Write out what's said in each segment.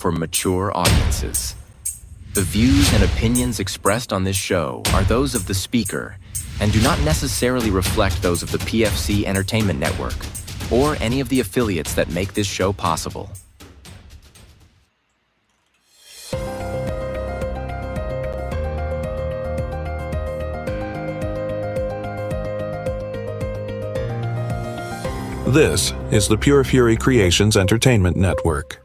for mature audiences. The views and opinions expressed on this show are those of the speaker and do not necessarily reflect those of the PFC Entertainment Network or any of the affiliates that make this show possible. This is the Pure Fury Creations Entertainment Network.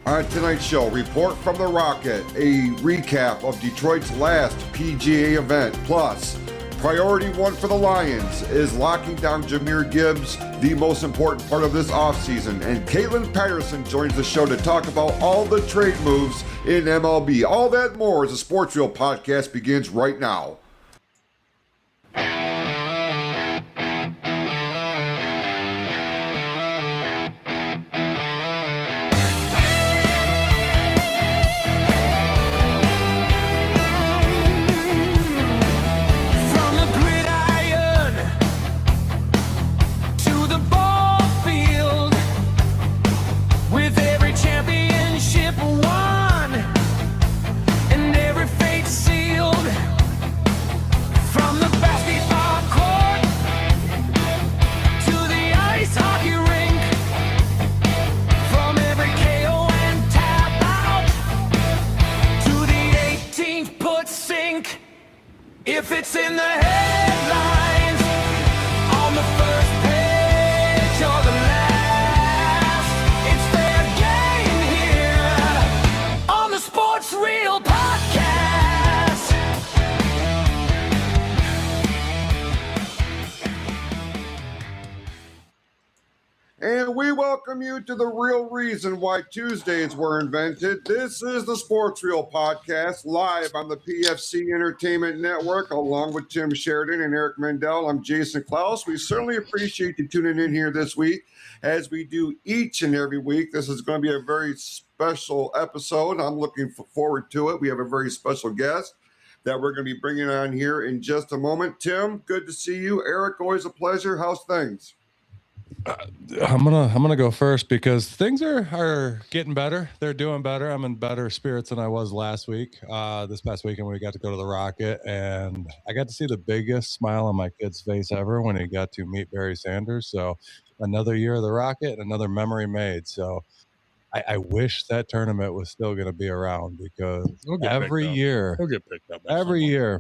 On tonight's show, report from the Rocket, a recap of Detroit's last PGA event, plus priority one for the Lions is locking down Jahmyr Gibbs, the most important part of this offseason, and Caitlin Patterson joins the show to talk about all the trade moves in MLB. All that more as the Sports Reel podcast begins right now. If it's in the headlines, on the first page or the last, it's fair game here on the Sports Reel podcast. And we welcome you to the real reason why Tuesdays were invented. This is the Sports Reel podcast, live on the PFC Entertainment Network, along with Tim Sheridan and Eric Mendal. I'm Jason Clouse. We certainly appreciate you tuning in here this week, as we do each and every week. This is going to be a very special episode. I'm looking forward to it. We have a very special guest that we're going to be bringing on here in just a moment. Tim, good to see you. Eric, always a pleasure. How's things? I'm gonna go first because things are getting better. They're doing better. I'm in better spirits than I was last week. This past weekend we got to go to the Rocket, and I got to see the biggest smile on my kid's face ever when he got to meet Barry Sanders. So another year of the Rocket, another memory made. So I wish that tournament was still going to be around, because every year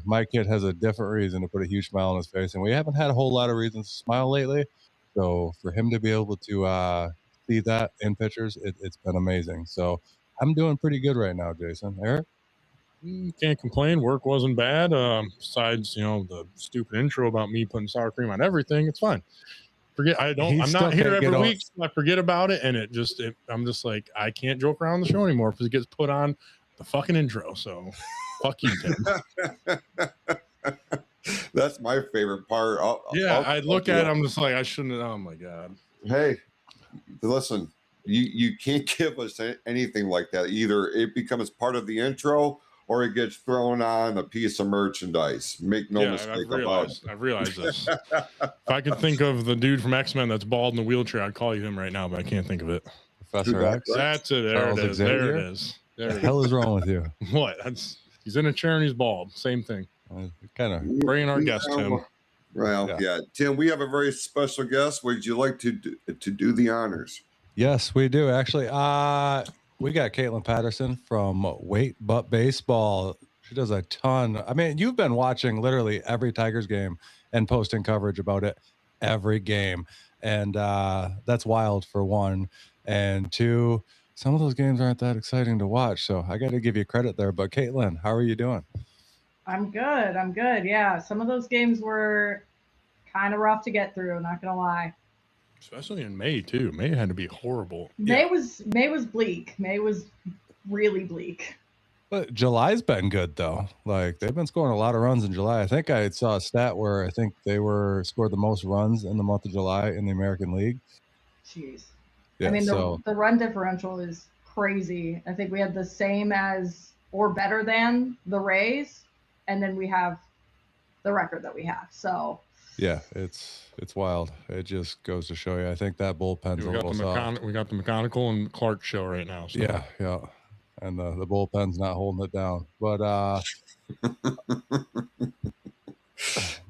my kid has a different reason to put a huge smile on his face, and we haven't had a whole lot of reasons to smile lately. So for him to be able to see that in pictures, it's been amazing. So I'm doing pretty good right now, Jason. Eric? Can't complain. Work wasn't bad. Besides, the stupid intro about me putting sour cream on everything, it's fine. I'm not here every week, so I forget about it, and I'm just like, I can't joke around the show anymore because it gets put on the fucking intro. So fuck you, Tim. That's my favorite part. I look at it, I'm just like, I shouldn't have. Oh my God. Hey, listen, you can't give us anything like that. Either it becomes part of the intro or it gets thrown on a piece of merchandise. Make no mistake about it. I've realized this. If I could think of the dude from X-Men that's bald in the wheelchair, I'd call you him right now, but I can't think of it. Professor X? That's it. There it is. There it is. What the hell is wrong with you? What? He's in a chair and he's bald. Same thing. Kind of bringing our guest, Tim. Well, yeah. Tim, we have a very special guest. Would you like to do the honors? Yes, we do, actually. We got Caitlin Patterson from Wait But Baseball. She does a ton. I mean, you've been watching literally every Tigers game and posting coverage about it every game. And that's wild, for one. And two, some of those games aren't that exciting to watch. So I got to give you credit there. But Caitlin, how are you doing? I'm good. Yeah, some of those games were kind of rough to get through, not gonna lie. Especially in May too. May had to be horrible. May was bleak. May was really bleak. But July's been good though. Like, they've been scoring a lot of runs in July. I think I saw a stat where I think they scored the most runs in the month of July in the American League. Jeez. Yeah, I mean, the run differential is crazy. I think we had the same as or better than the Rays. And then we have the record that we have. So Yeah, it's wild. It just goes to show you. I think that bullpen's a little soft. We got the mechanical and Clark show right now. So. Yeah. And the bullpen's not holding it down. But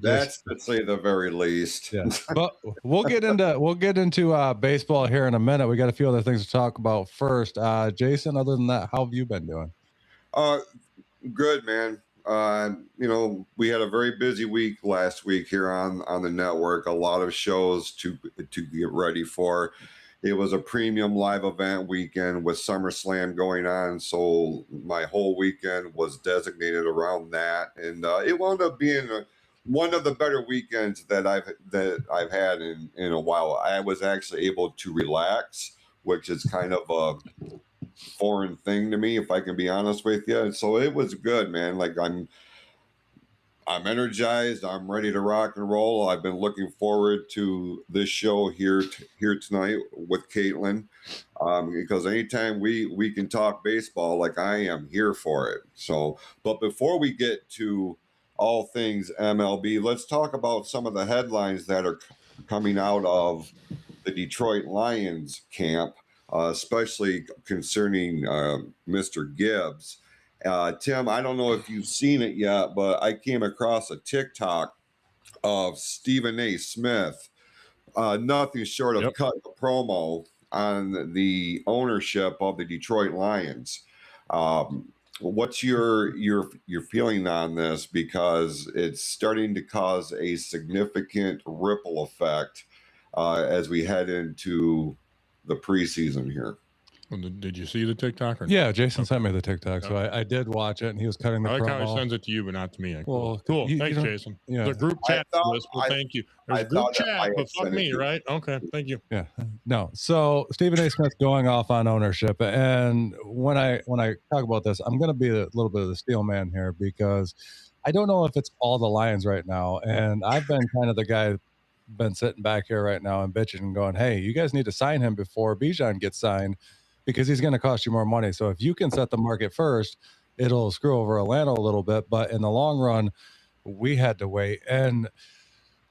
that's to say the very least. Yeah. But we'll get into baseball here in a minute. We got a few other things to talk about first. Jason, other than that, how have you been doing? Good, man. We had a very busy week last week here on the network. A lot of shows to get ready for. It was a premium live event weekend with SummerSlam going on, so my whole weekend was designated around that, and it wound up being one of the better weekends that I've had in a while. I was actually able to relax, which is kind of a foreign thing to me, if I can be honest with you. So it was good, man. Like I'm energized. I'm ready to rock and roll. I've been looking forward to this show here tonight with Caitlin, because anytime we can talk baseball, like I am here for it. So, but before we get to all things MLB, let's talk about some of the headlines that are coming out of the Detroit Lions camp, especially concerning Mr. Gibbs. Tim, I don't know if you've seen it yet, but I came across a TikTok of Stephen A. Smith, nothing short of cutting a promo on the ownership of the Detroit Lions. What's your feeling on this? Because it's starting to cause a significant ripple effect as we head into the preseason here. Did you see the TikTok? Or yeah, Jason sent me the TikTok, so I did watch it, and he was cutting the promo. I like how he sends it to you, but not to me. Well, cool. Thanks, Jason. Yeah. There's a group chat for this, but thank you. There's a group chat, but fuck me, right? Okay, thank you. Yeah. No. So Stephen A. Smith going off on ownership, and when I talk about this, I'm going to be a little bit of the steel man here, because I don't know if it's all the Lions right now, and I've been kind of the guy been sitting back here right now and bitching and going, hey, you guys need to sign him before Bijan gets signed, because he's going to cost you more money. So if you can set the market first, it'll screw over Atlanta a little bit. But in the long run, we had to wait. And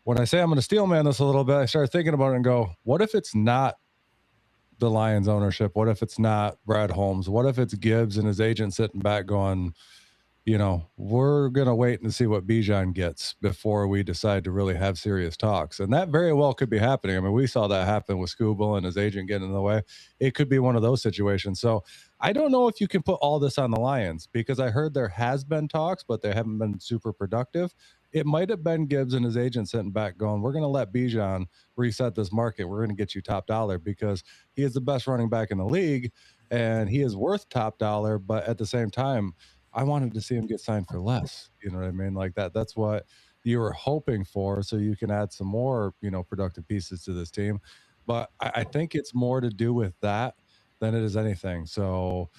when I say I'm going to steel man this a little bit, I started thinking about it and go, what if it's not the Lions ownership? What if it's not Brad Holmes? What if it's Gibbs and his agent sitting back going, we're going to wait and see what Bijan gets before we decide to really have serious talks. And that very well could be happening. I mean, we saw that happen with Scooble and his agent getting in the way. It could be one of those situations. So I don't know if you can put all this on the Lions, because I heard there has been talks, but they haven't been super productive. It might have been Gibbs and his agent sitting back going, we're going to let Bijan reset this market. We're going to get you top dollar, because he is the best running back in the league and he is worth top dollar. But at the same time, I wanted to see him get signed for less. You know what I mean? Like that's what you were hoping for, so you can add some more, productive pieces to this team. But I think it's more to do with that than it is anything. So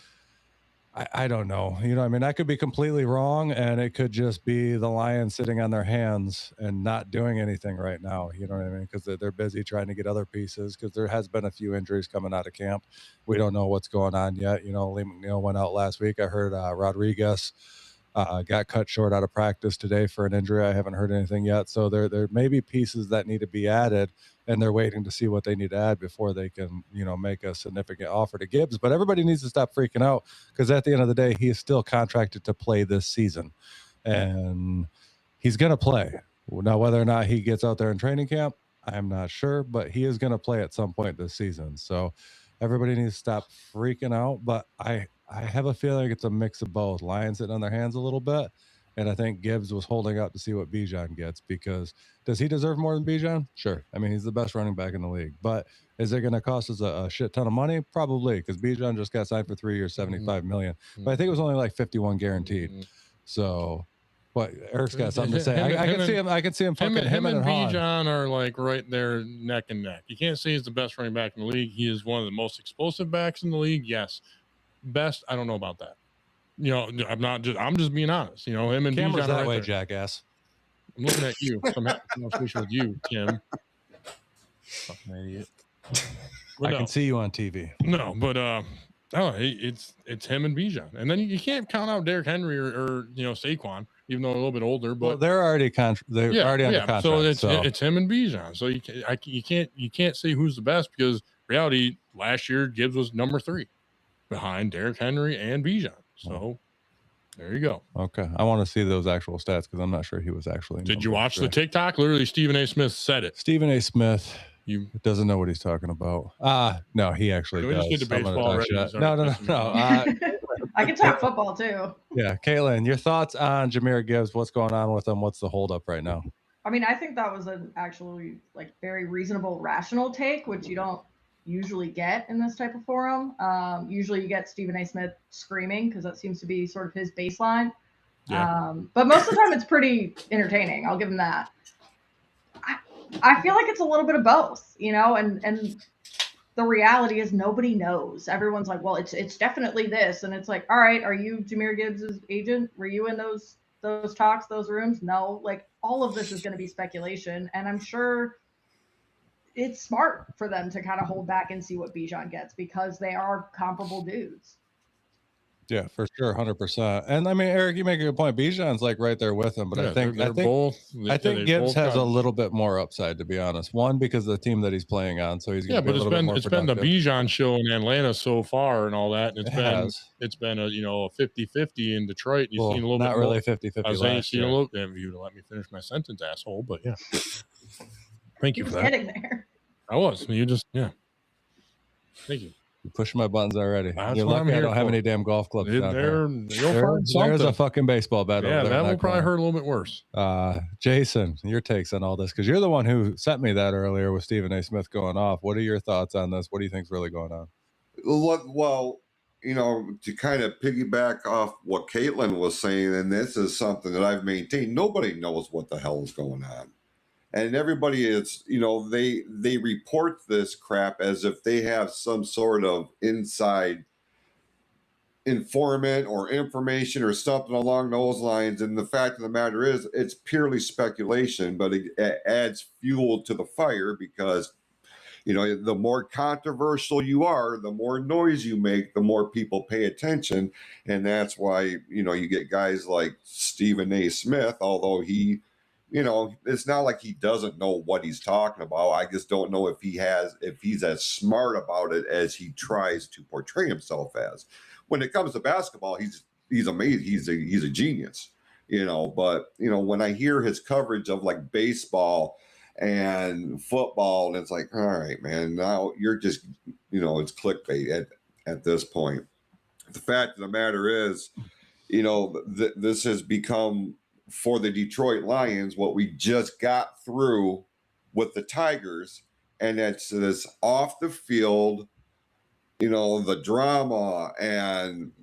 I don't know. I could be completely wrong, and it could just be the Lions sitting on their hands and not doing anything right now. You know what I mean? Because they're busy trying to get other pieces, because there has been a few injuries coming out of camp. We don't know what's going on yet. Lee McNeil went out last week. I heard Rodriguez got cut short out of practice today for an injury. I haven't heard anything yet. So there may be pieces that need to be added, and they're waiting to see what they need to add before they can, make a significant offer to Gibbs. But everybody needs to stop freaking out, because at the end of the day, he is still contracted to play this season, and he's going to play. Now, whether or not he gets out there in training camp, I'm not sure, but he is going to play at some point this season. So everybody needs to stop freaking out. But I have a feeling it's a mix of both. Lions sitting on their hands a little bit, and I think Gibbs was holding up to see what Bijan gets, because does he deserve more than Bijan? Sure. He's the best running back in the league. But is it going to cost us a shit ton of money? Probably, because Bijan just got signed for 3 years, $75 million. But I think it was only like 51 guaranteed. So, what? Eric's got something to say. I can see him fucking him and Bijan are like right there neck and neck. You can't say he's the best running back in the league. He is one of the most explosive backs in the league. Yes. Best, I don't know about that. I'm just being honest. Him and Camera's Bijan that right way, there. Jackass. I'm looking at you. I'm having a conversation with you, Tim. Fucking idiot. I can see you on TV. No, but it's him and Bijan, and then you can't count out Derrick Henry or Saquon. even though a little bit older. But they're already under contract. So it's him and Bijan. So you can't say who's the best, because reality last year Gibbs was number 3 behind Derrick Henry and Bijan. So there you go. Okay, I want to see those actual stats because I'm not sure he was actually. Did you watch the TikTok? Literally, Stephen A. Smith said it. Stephen A. Smith. You doesn't know what he's talking about. No, he actually does. We just get to baseball already. No. I can talk football too. Yeah, Caitlin, your thoughts on Jahmyr Gibbs? What's going on with him? What's the holdup right now? I mean, I think that was an actually very reasonable, rational take, which you don't usually get in this type of forum. Usually you get Stephen A. Smith screaming because that seems to be sort of his baseline. Yeah. But most of the time it's pretty entertaining. I'll give him that. I feel like it's a little bit of both, and the reality is nobody knows. Everyone's like, well, it's definitely this. And it's like, all right, are you Jahmyr Gibbs' agent? Were you in those talks, those rooms? No, all of this is going to be speculation. And I'm sure it's smart for them to kind of hold back and see what Bijan gets because they are comparable dudes. Yeah, for sure, 100%. And I mean, Eric, you make a good point. Bijan's right there with him, but I think Gibbs has a little bit more upside, to be honest. One, because of the team that he's playing on, so he's going to be a little bit more productive. It's been the Bijan show in Atlanta so far and all that. And it's been a 50-50 in Detroit. You've seen a little bit not really 50-50. I was saying you've seen a little bit. You to let me finish my sentence, asshole. But yeah, thank you for that. Getting there. I was. You just Thank you. You're pushing my buttons already. That's You're lucky I don't have any damn golf clubs down there. There's a fucking baseball bat over there. Yeah, that will probably hurt a little bit worse. Jason, your takes on all this, because you're the one who sent me that earlier with Stephen A. Smith going off. What are your thoughts on this? What do you think's really going on? Well, to kind of piggyback off what Caitlin was saying, and this is something that I've maintained, nobody knows what the hell is going on. And everybody is, they report this crap as if they have some sort of inside informant or information or something along those lines. And the fact of the matter is, it's purely speculation, but it adds fuel to the fire because, the more controversial you are, the more noise you make, the more people pay attention. And that's why, you get guys like Stephen A. Smith, although he, it's not like he doesn't know what he's talking about. I just don't know if he's as smart about it as he tries to portray himself as. When it comes to basketball, he's amazing. He's a genius, but when I hear his coverage of baseball and football, and it's like, all right, man, now you're just, it's clickbait at this point. The fact of the matter is, this has become, for the Detroit Lions, what we just got through with the Tigers, and it's this off the field, the drama and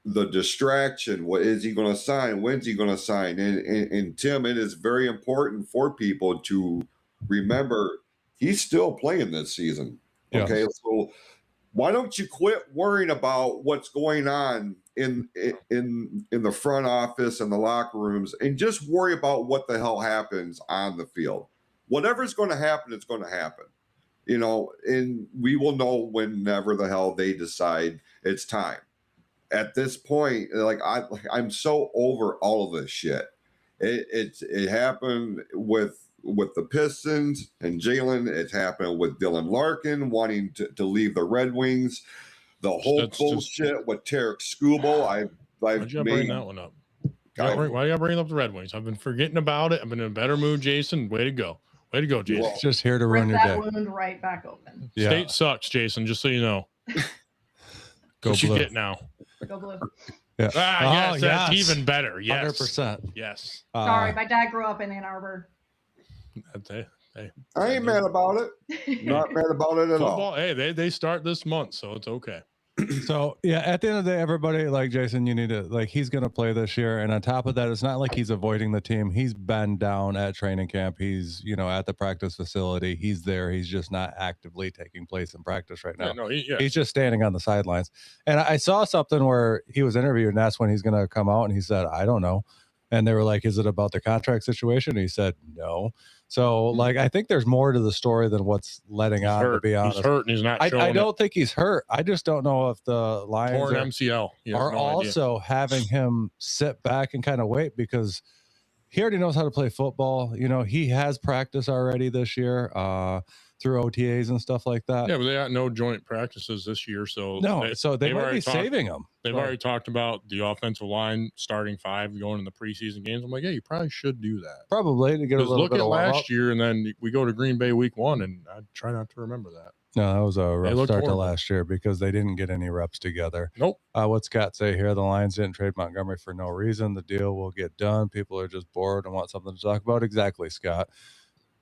the distraction. What is he going to sign? When's he going to sign? And Tim, it is very important for people to remember he's still playing this season. Okay, so why don't you quit worrying about what's going on in the front office and the locker rooms and just worry about what the hell happens on the field. Whatever's going to happen, it's going to happen. And we will know whenever the hell they decide it's time. At this point, I'm so over all of this shit. It happened with the Pistons and Jalen. It's happened with Dylan Larkin wanting to leave the Red Wings. The whole bullshit with Tarek Skubal. Why'd you bring that one up? Why do you bring up the Red Wings? I've been forgetting about it. I've been in a better mood, Jason. Way to go. Way to go, Jason. It's just here to ruin your day. Wound right back open. Yeah. State sucks, Jason, just so you know. Go what blue. You get now. Go blue. Yeah. Yes, that's even better. Yes. 100%. Yes. Sorry, my dad grew up in Ann Arbor. I ain't mad about it. Not mad about it at all. Hey, they start this month, so it's okay. So yeah, at the end of the day, everybody, like Jason, you need to he's going to play this year, and on top of that, it's not like he's avoiding the team. He's been down at training camp. He's at the practice facility. He's there. He's just not actively taking place in practice right now. He's just standing on the sidelines. And I saw something where he was interviewed and asked when he's going to come out, and he said, "I don't know." And they were like, is it about the contract situation? And he said, no. So, like, I think there's more to the story than what's letting on, to be honest. He's hurt and he's not showing I don't think he's hurt. I just don't know if the Lions torn MCL. are also having him sit back and kind of wait, because he already knows how to play football. You know, he has practice already this year through OTAs and stuff like that. Yeah, but they got no joint practices this year. So they might be saving him. They've already talked about the offensive line starting 5 going in the preseason games. I'm like, yeah, you probably should do that. Probably to get a little look bit at of last year, and then we go to Green Bay week 1, and I try not to remember that. No, that was a rough start to horrible. last year because they didn't get any reps together. Nope. What's Scott say here? The Lions didn't trade Montgomery for no reason. The deal will get done. People are just bored and want something to talk about. Exactly, Scott.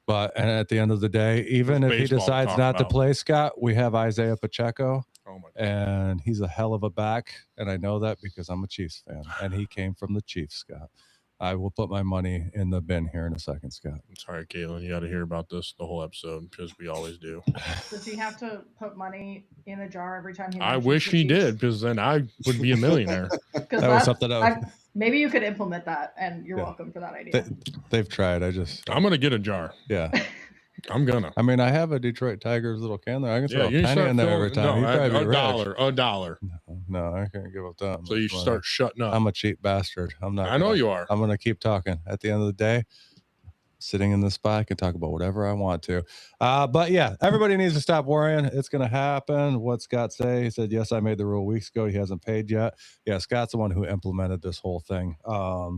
But and at the end of the day, even if he decides not to play, Scott, we have Isaiah Pacheco. Oh my God. And he's a hell of a back. And I know that because I'm a Chiefs fan. And he came from the Chiefs, Scott. I will put my money in the bin here in a second, Scott. I'm sorry, Caitlin. You got to hear about this the whole episode, because we always do. Does he have to put money in a jar every time he? I wish he did, because then I would be a millionaire. That was something else. Maybe you could implement that, and you're welcome for that idea. They've tried. I'm gonna get a jar. Yeah. I'm gonna. I mean, I have a Detroit Tigers little can there. I can throw a penny in there every time. A dollar. No, I can't give up that. So you start shutting up. I'm a cheap bastard. I'm not. I know you are. I'm gonna keep talking. At the end of the day, sitting in this spot, I can talk about whatever I want to. But yeah, everybody needs to stop worrying. It's gonna happen. What Scott say? He said, "Yes, I made the rule weeks ago. He hasn't paid yet." Yeah, Scott's the one who implemented this whole thing.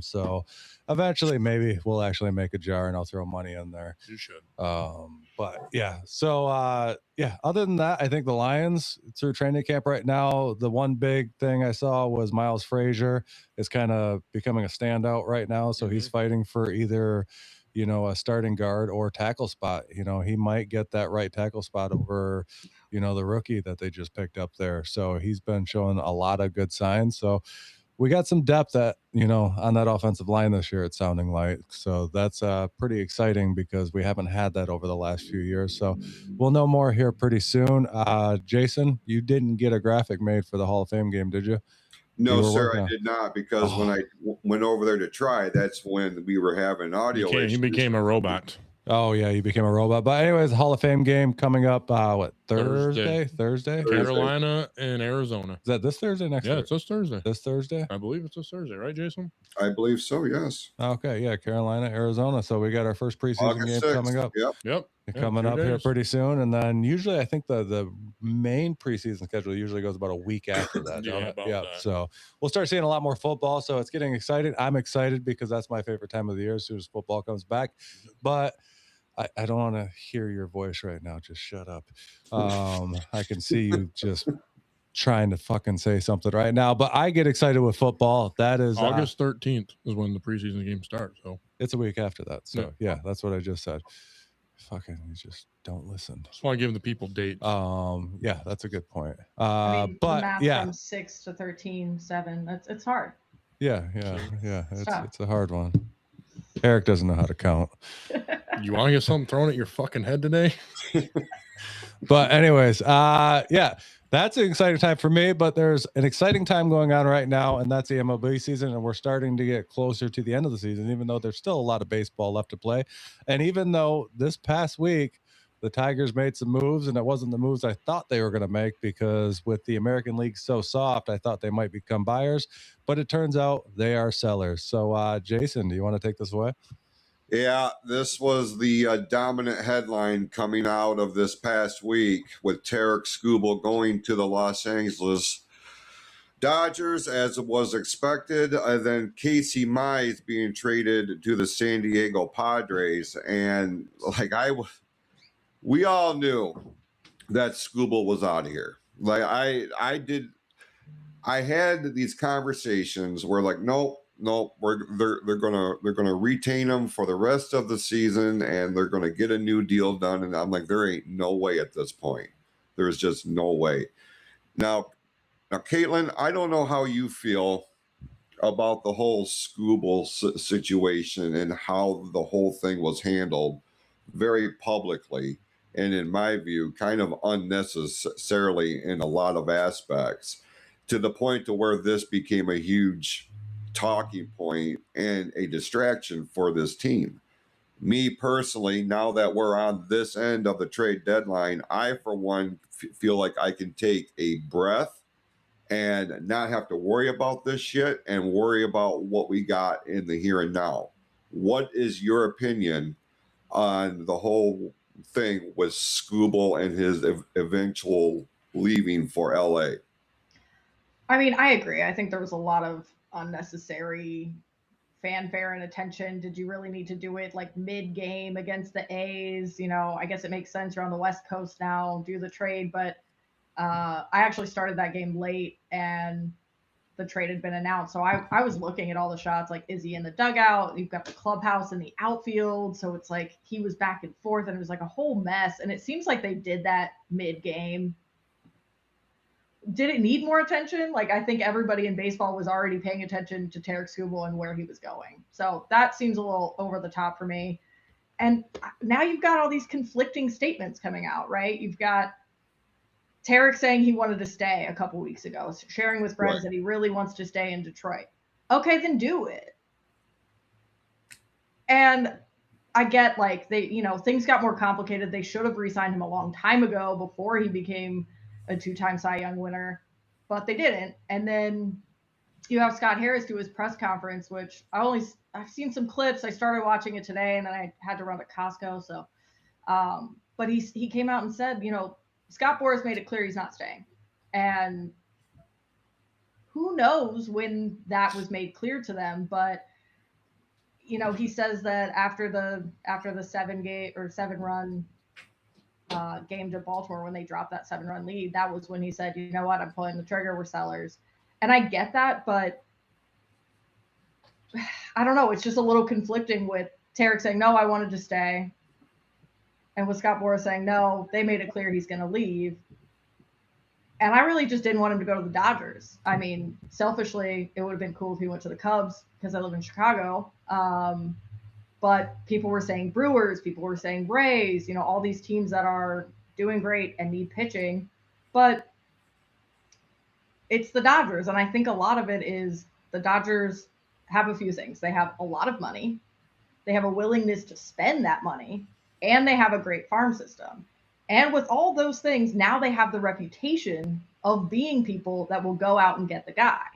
So eventually, maybe we'll actually make a jar and I'll throw money in there. You should. But yeah, so yeah, other than that, I think the Lions through training camp right now, the one big thing I saw was Miles Frazier is kind of becoming a standout right now. So he's fighting for either, you know, a starting guard or tackle spot. You know, he might get that right tackle spot over, you know, the rookie that they just picked up there. So he's been showing a lot of good signs. So we got some depth that, you know, on that offensive line this year, it's sounding like. So that's pretty exciting because we haven't had that over the last few years. So we'll know more here pretty soon. Jason, you didn't get a graphic made for the Hall of Fame game, did you? No, sir, I did not, because when I went over there to try, that's when we were having audio issues. You became a robot. Oh, yeah, you became a robot. But anyways, the Hall of Fame game coming up, Thursday? Carolina and Arizona. Is that this Thursday, next Yeah, it's this Thursday. This Thursday? I believe it's this Thursday, right, Jason? I believe so, yes. Okay, yeah, Carolina, Arizona. So we got our first preseason August game 6th. coming up. Yep. Coming up here pretty soon. And then usually I think the main preseason schedule usually goes about a week after that. That. So we'll start seeing a lot more football. So it's getting exciting. I'm excited because that's my favorite time of the year as soon as football comes back. But I don't want to hear your voice right now. Just shut up. I can see you just trying to fucking say something right now. But I get excited with football. That is August 13th is when the preseason game starts. So it's a week after that. So yeah, that's what I just said. Fucking, you just don't listen. Just want to give the people dates. Yeah, that's a good point. I mean, but the math yeah, from 6 to 13, 7. It's hard. Yeah. It's a hard one. Eric doesn't know how to count. You want to get something thrown at your fucking head today? But anyways, yeah, that's an exciting time for me, but there's an exciting time going on right now, and that's the MLB season, and we're starting to get closer to the end of the season, even though there's still a lot of baseball left to play. And even though this past week, the Tigers made some moves, and it wasn't the moves I thought they were going to make, because with the American League so soft, I thought they might become buyers, but it turns out they are sellers. So, Jason, do you want to take this away? Yeah, this was the dominant headline coming out of this past week with Tarek Skubal going to the Los Angeles Dodgers, as it was expected. Then Casey Mize being traded to the San Diego Padres. And we all knew that Skubal was out of here. Like I had these conversations where like, nope, they're gonna retain him for the rest of the season, and they're gonna get a new deal done. And I'm like, there ain't no way at this point. There's just no way. Now, Caitlin, I don't know how you feel about the whole Skubal situation and how the whole thing was handled very publicly, and in my view, kind of unnecessarily in a lot of aspects, to the point to where this became a huge talking point and a distraction for this team. Me personally, now that we're on this end of the trade deadline, I, for one, feel like I can take a breath and not have to worry about this shit and worry about what we got in the here and now. What is your opinion on the whole thing with Scooble and his eventual leaving for LA? I mean, I agree. I think there was a lot of unnecessary fanfare and attention. Did you really need to do it like mid game against the A's? You know, I guess it makes sense. You're on the West Coast now, do the trade. But I actually started that game late and the trade had been announced. So I was looking at all the shots, like, is he in the dugout? You've got the clubhouse in the outfield. So it's like he was back and forth and it was like a whole mess. And it seems like they did that mid game. Did it need more attention? Like, I think everybody in baseball was already paying attention to Tarek Skubal and where he was going. So that seems a little over the top for me. And now you've got all these conflicting statements coming out, right? You've got Tarek saying he wanted to stay a couple weeks ago, sharing with friends that he really wants to stay in Detroit. Okay, then do it. And I get, like, they, you know, things got more complicated. They should have re-signed him a long time ago before he became a 2-time Cy Young winner, but they didn't. And then you have Scott Harris do his press conference, which I've seen some clips. I started watching it today, and then I had to run to Costco. So, but he came out and said, you know, Scott Boras made it clear he's not staying, and who knows when that was made clear to them. But you know, he says that after the 7-run game to Baltimore, when they dropped that 7-run lead, that was when he said, you know what, I'm pulling the trigger, we're sellers. And I get that, but I don't know, it's just a little conflicting with Tarek saying, no, I wanted to stay, and with Scott Boras saying, no, they made it clear he's going to leave. And I really just didn't want him to go to the Dodgers. I mean, selfishly, it would have been cool if he went to the Cubs because I live in Chicago. But people were saying Brewers, people were saying Rays, you know, all these teams that are doing great and need pitching. But it's the Dodgers. And I think a lot of it is the Dodgers have a few things. They have a lot of money. They have a willingness to spend that money. And they have a great farm system. And with all those things, now they have the reputation of being people that will go out and get the guy.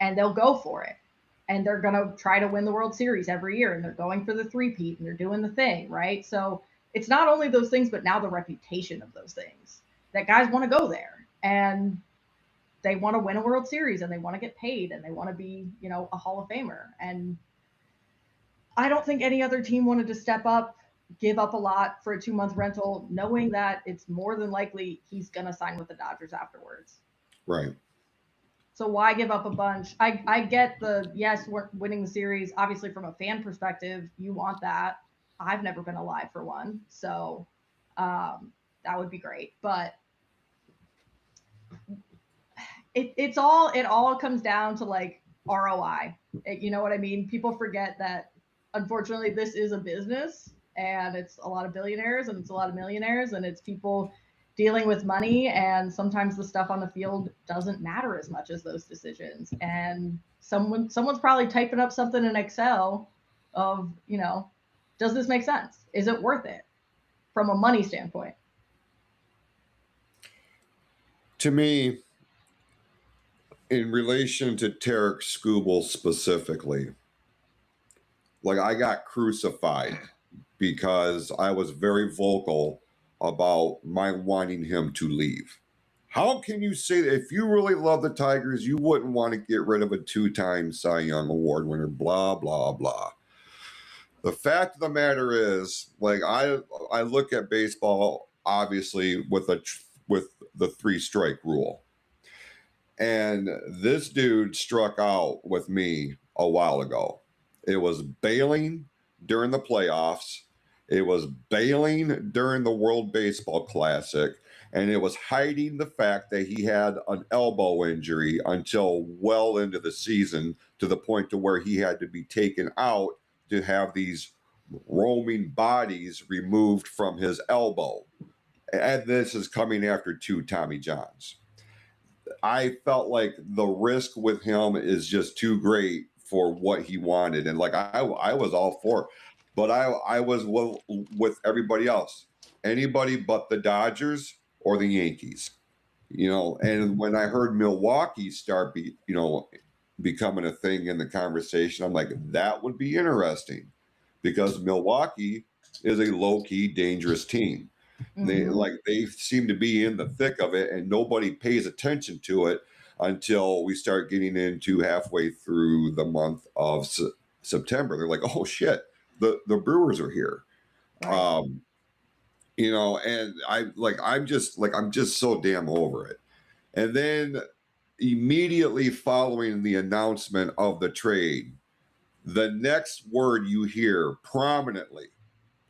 And they'll go for it. And they're going to try to win the World Series every year. And they're going for the three-peat and they're doing the thing, right? So it's not only those things, but now the reputation of those things. That guys want to go there. And they want to win a World Series and they want to get paid and they want to be, you know, a Hall of Famer. And I don't think any other team wanted to step up, give up a lot for a 2-month rental, knowing that it's more than likely he's going to sign with the Dodgers afterwards. Right. So why give up a bunch? I get yes, we're winning the series. Obviously, from a fan perspective, you want that. I've never been alive for one. So that would be great. But it all comes down to, like, ROI. You know what I mean? People forget that, unfortunately, this is a business. And it's a lot of billionaires and it's a lot of millionaires and it's people dealing with money. And sometimes the stuff on the field doesn't matter as much as those decisions. And someone's probably typing up something in Excel of, you know, does this make sense? Is it worth it from a money standpoint? To me, in relation to Tarek Skubal specifically, like, I got crucified because I was very vocal about my wanting him to leave. How can you say that if you really love the Tigers, you wouldn't want to get rid of a 2-time Cy Young Award winner, blah, blah, blah. The fact of the matter is, like, I look at baseball, obviously, with the 3-strike rule. And this dude struck out with me a while ago. It was bailing during the playoffs. It was bailing during the World Baseball Classic, and it was hiding the fact that he had an elbow injury until well into the season, to the point to where he had to be taken out to have these roaming bodies removed from his elbow. And this is coming after 2 Tommy Johns. I felt like the risk with him is just too great for what he wanted. And like I was all for it, but I was with everybody else, anybody but the Dodgers or the Yankees. And when I heard Milwaukee start becoming a thing in the conversation, I'm like, that would be interesting because Milwaukee is a low-key dangerous team. They seem to be in the thick of it, and nobody pays attention to it until we start getting into halfway through the month of September. They're like, oh shit, the Brewers are here. Right. And I'm just so damn over it. And then immediately following the announcement of the trade, the next word you hear prominently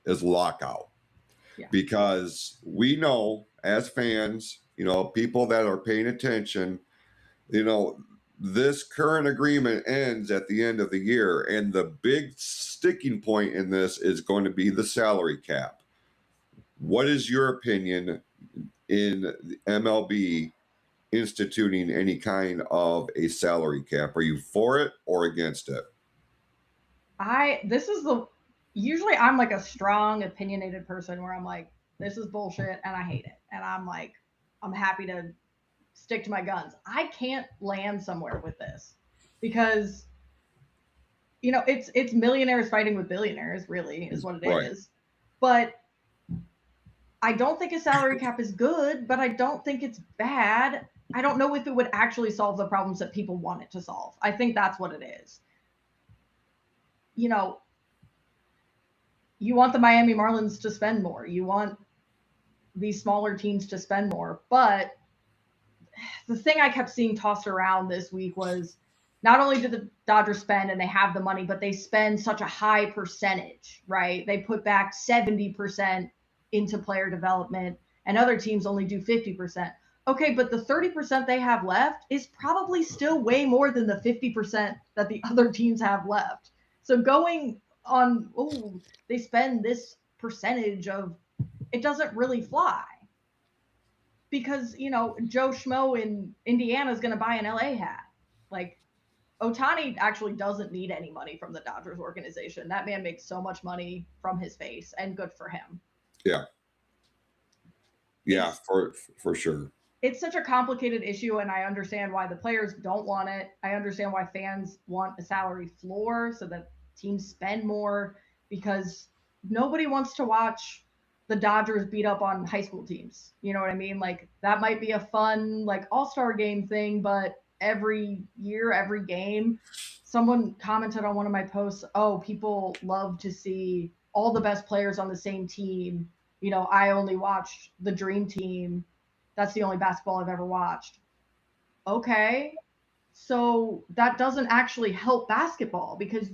is lockout. Yeah. Because we know as fans, people that are paying attention, this current agreement ends at the end of the year. And the big sticking point in this is going to be the salary cap. What is your opinion in MLB instituting any kind of a salary cap? Are you for it or against it? Usually I'm like a strong opinionated person where I'm like, this is bullshit and I hate it. And I'm like, I'm happy to stick to my guns. I can't land somewhere with this because, it's millionaires fighting with billionaires, really, is what it is. But I don't think a salary cap is good, but I don't think it's bad. I don't know if it would actually solve the problems that people want it to solve. I think that's what it is. You want the Miami Marlins to spend more. You want these smaller teams to spend more. But the thing I kept seeing tossed around this week was not only do the Dodgers spend and they have the money, but they spend such a high percentage, right? They put back 70% into player development and other teams only do 50%. Okay, but the 30% they have left is probably still way more than the 50% that the other teams have left. So going on, they spend this percentage of, it doesn't really fly. Because, Joe Schmo in Indiana is going to buy an LA hat. Like, Ohtani actually doesn't need any money from the Dodgers organization. That man makes so much money from his face, and good for him. Yeah. Yeah, for sure. It's such a complicated issue, and I understand why the players don't want it. I understand why fans want a salary floor so that teams spend more, because nobody wants to watch the Dodgers beat up on high school teams. You know what I mean? Like, that might be a fun, like, all-star game thing, but every year, every game, someone commented on one of my posts, people love to see all the best players on the same team. I only watched the Dream Team. That's the only basketball I've ever watched. Okay. So that doesn't actually help basketball, because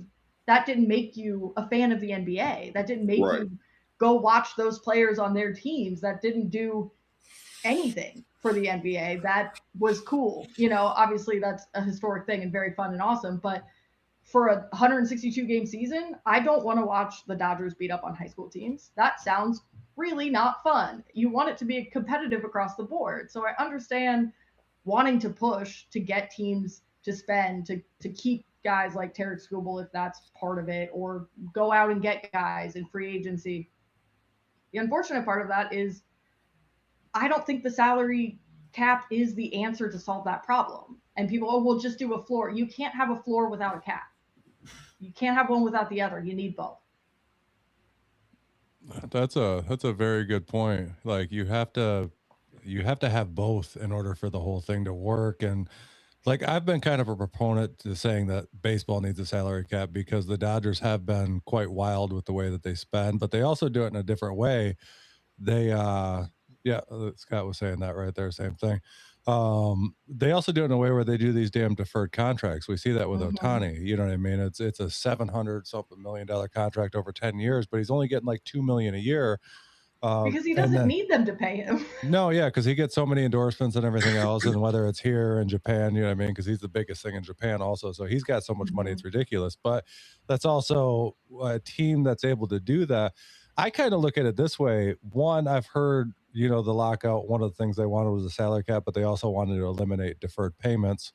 that didn't make you a fan of the NBA. That didn't make you go watch those players on their teams. That didn't do anything for the NBA. That was cool. Obviously that's a historic thing and very fun and awesome. But for a 162 game season, I don't want to watch the Dodgers beat up on high school teams. That sounds really not fun. You want it to be competitive across the board. So I understand wanting to push to get teams to spend, to keep guys like Tarek Skubal, if that's part of it, or go out and get guys in free agency. The unfortunate part of that is I don't think the salary cap is the answer to solve that problem. And people, we'll just do a floor. You can't have a floor without a cap. You can't have one without the other. You need both. That's a very good point. Like, you have to have both in order for the whole thing to work. And like, I've been kind of a proponent to saying that baseball needs a salary cap because the Dodgers have been quite wild with the way that they spend, but they also do it in a different way. They Scott was saying that right there, same thing. They also do it in a way where they do these damn deferred contracts. We see that with Ohtani. You know what I mean? It's a $700-something million contract over 10 years, but he's only getting like $2 million a year. Because he doesn't need them to pay him. No, yeah, because he gets so many endorsements and everything else, and whether it's here in Japan, you know what I mean? Because he's the biggest thing in Japan also, so he's got so much money, it's ridiculous. But that's also a team that's able to do that. I kind of look at it this way. One, I've heard the lockout, one of the things they wanted was a salary cap, but they also wanted to eliminate deferred payments.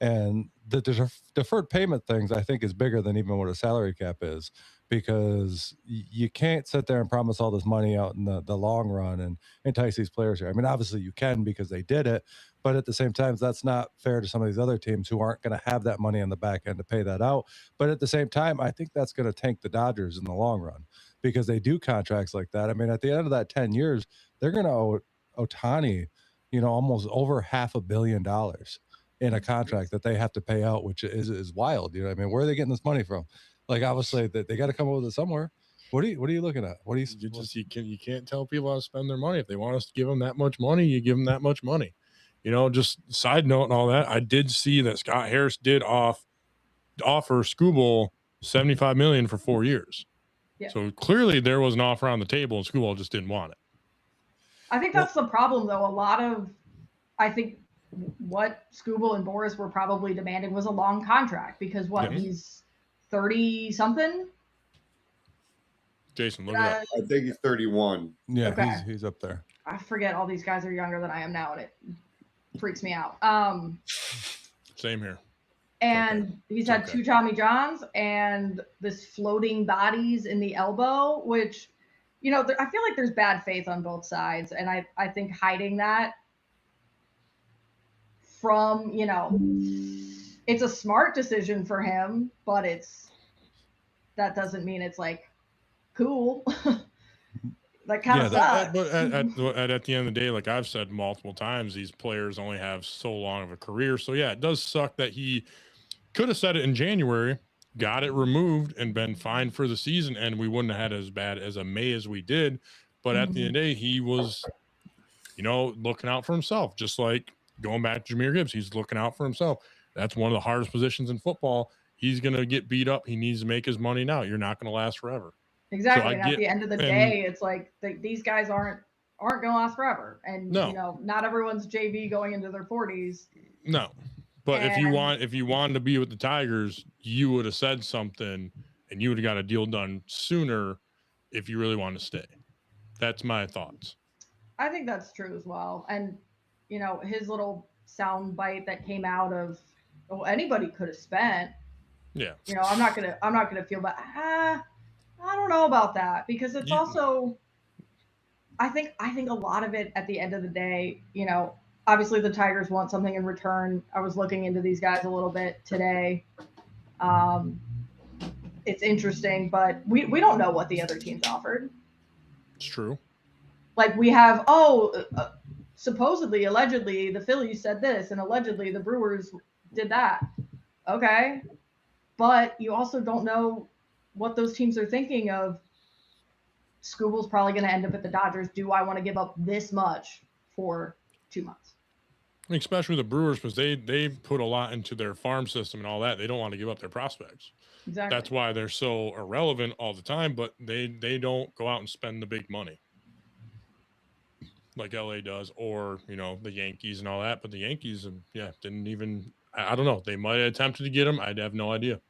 And the deferred payment things, I think, is bigger than even what a salary cap is, because you can't sit there and promise all this money out in the long run and entice these players here. I mean, obviously you can because they did it, but at the same time, that's not fair to some of these other teams who aren't going to have that money on the back end to pay that out. But at the same time, I think that's going to tank the Dodgers in the long run, because they do contracts like that. I mean, at the end of that 10 years, they're going to owe Ohtani, almost over $500 million in a contract that they have to pay out, which is wild. I mean, where are they getting this money from? Like, obviously they got to come up with it somewhere. What are you looking at? What do you can't tell people how to spend their money. If they want us to give them that much money, you give them that much money. Just side note and all that. I did see that Scott Harris did offer Skubal $75 million for 4 years. Yeah. So clearly there was an offer on the table and Skubal just didn't want it. I think that's the problem, though. I think what Skubal and Boris were probably demanding was a long contract, because he's 30 something. Jason, look it up. I think he's 31. Yeah, okay. he's up there. I forget all these guys are younger than I am now, and it freaks me out. Same here. And he's had 2 Tommy Johns and this floating bodies in the elbow, which, I feel like there's bad faith on both sides. And I think hiding that from, it's a smart decision for him, but that doesn't mean it's like cool. That kind of sucks. But at the end of the day, like I've said multiple times, these players only have so long of a career. So yeah, it does suck that he could have said it in January, got it removed, and been fine for the season, and we wouldn't have had as bad as a May as we did. But at the end of the day, he was, looking out for himself, just like going back to Jahmyr Gibbs. He's looking out for himself. That's one of the hardest positions in football. He's going to get beat up. He needs to make his money now. You're not going to last forever. Exactly. So and at the end of the day, it's like these guys aren't going to last forever. And, not everyone's JV going into their 40s. No. But if you wanted to be with the Tigers, you would have said something and you would have got a deal done sooner if you really want to stay. That's my thoughts. I think that's true as well. And, his little sound bite that came out of, anybody could have spent. Yeah. I'm not gonna feel bad. I don't know about that, because it's also, I think a lot of it at the end of the day, obviously the Tigers want something in return. I was looking into these guys a little bit today. It's interesting, but we don't know what the other teams offered. It's true. Like we have, supposedly, allegedly, the Phillies said this, and allegedly the Brewers did that. Okay. But you also don't know what those teams are thinking of. Skubal's probably going to end up at the Dodgers. Do I want to give up this much for 2 months? Especially the Brewers, because they put a lot into their farm system and all that. They don't want to give up their prospects. Exactly. That's why they're so irrelevant all the time, but they don't go out and spend the big money like LA does, or, the Yankees and all that. But the Yankees, didn't even, I don't know. They might have attempted to get him. I'd have no idea.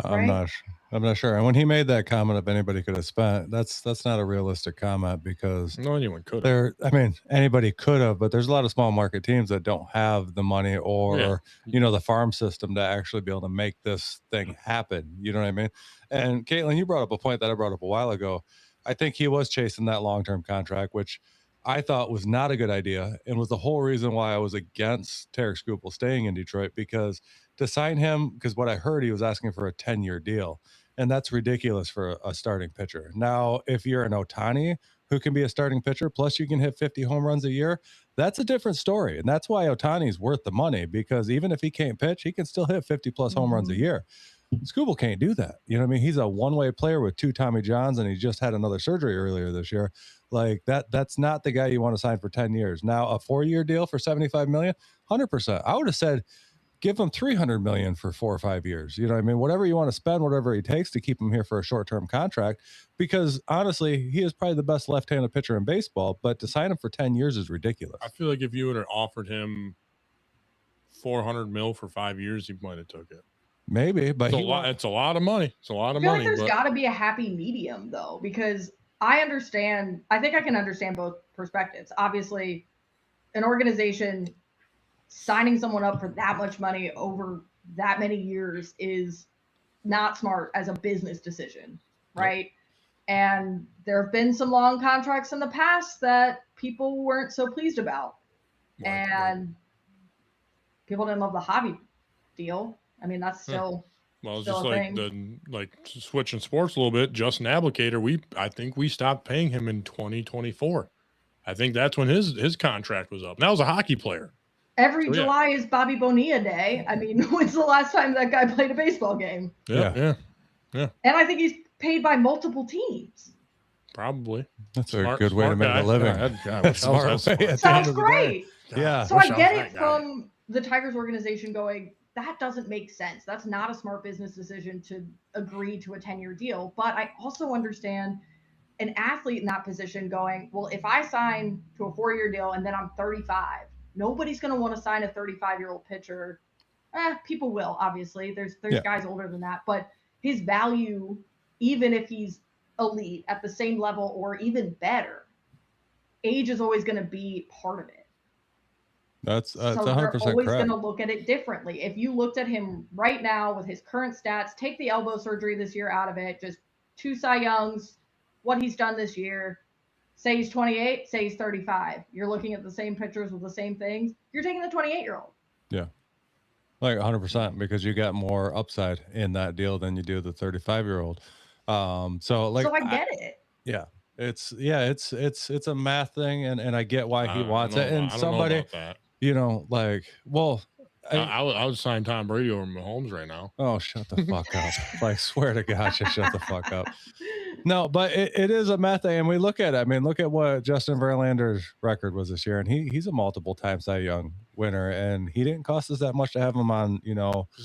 I'm not sure. And when he made that comment, if anybody could have spent, that's not a realistic comment, because no, anyone could have. Anybody could have, but there's a lot of small market teams that don't have the money or the farm system to actually be able to make this thing happen. You know what I mean? And Caitlin, you brought up a point that I brought up a while ago. I think he was chasing that long-term contract, which I thought was not a good idea, and was the whole reason why I was against Tarik Skubal staying in Detroit, because to sign him, because what I heard, he was asking for a 10-year deal, and that's ridiculous for a starting pitcher. Now, if you're an Ohtani who can be a starting pitcher, plus you can hit 50 home runs a year, that's a different story. And that's why Ohtani's worth the money, because even if he can't pitch, he can still hit 50-plus home runs a year. Skubal can't do that. You know what I mean? He's a one-way player with 2 Tommy Johns, and he just had another surgery earlier this year. Like that's not the guy you want to sign for 10 years. Now, a 4-year deal for $75 million, 100%. I would have said, give him $300 million for 4 or 5 years. You know what I mean? Whatever you want to spend, whatever it takes to keep him here for a short-term contract, because honestly, he is probably the best left-handed pitcher in baseball, but to sign him for 10 years is ridiculous. I feel like if you would have offered him $400 million for 5 years, he might have took it. Maybe, but it's a lot of money. It's a lot of I feel money. like there's got to be a happy medium, though, because I understand. I think I can understand both perspectives. Obviously, an organization signing someone up for that much money over that many years is not smart as a business decision, right? Yep. And there have been some long contracts in the past that people weren't so pleased about. And people didn't love the hobby deal. I mean, that's still well, it's just like switching sports a little bit. Justin Applicator, I think we stopped paying him in 2024. I think that's when his contract was up. And that was a hockey player. Every July is Bobby Bonilla Day. I mean, when's the last time that guy played a baseball game? Yeah. And I think he's paid by multiple teams. Probably. That's a good way to make a living. Sounds great. Yeah. So I get it from the Tigers organization going, that doesn't make sense. That's not a smart business decision to agree to a 10-year deal. But I also understand an athlete in that position going, well, if I sign to a 4-year deal and then I'm 35, nobody's going to want to sign a 35-year-old pitcher. People will, obviously. There's guys older than that. But his value, even if he's elite at the same level or even better, age is always going to be part of it. That's so 100% they're always correct. going to look at it differently. If you looked at him right now with his current stats, take the elbow surgery this year out of it, just 2 Cy Youngs, what he's done this year, say he's 28, say he's 35. You're looking at the same pitchers with the same things. You're taking the 28-year-old. Yeah. Like 100%, because you got more upside in that deal than you do the 35-year-old. So I get it. Yeah. It's a math thing, and I get why he wants it. And somebody, I would sign Tom Brady over Mahomes right now. Oh, shut the fuck up. Like, swear to God, just shut the fuck up. No, but it is a math thing, and we look at it. I mean, look at what Justin Verlander's record was this year, and he's a multiple-time Cy Young winner, and he didn't cost us that much to have him on, he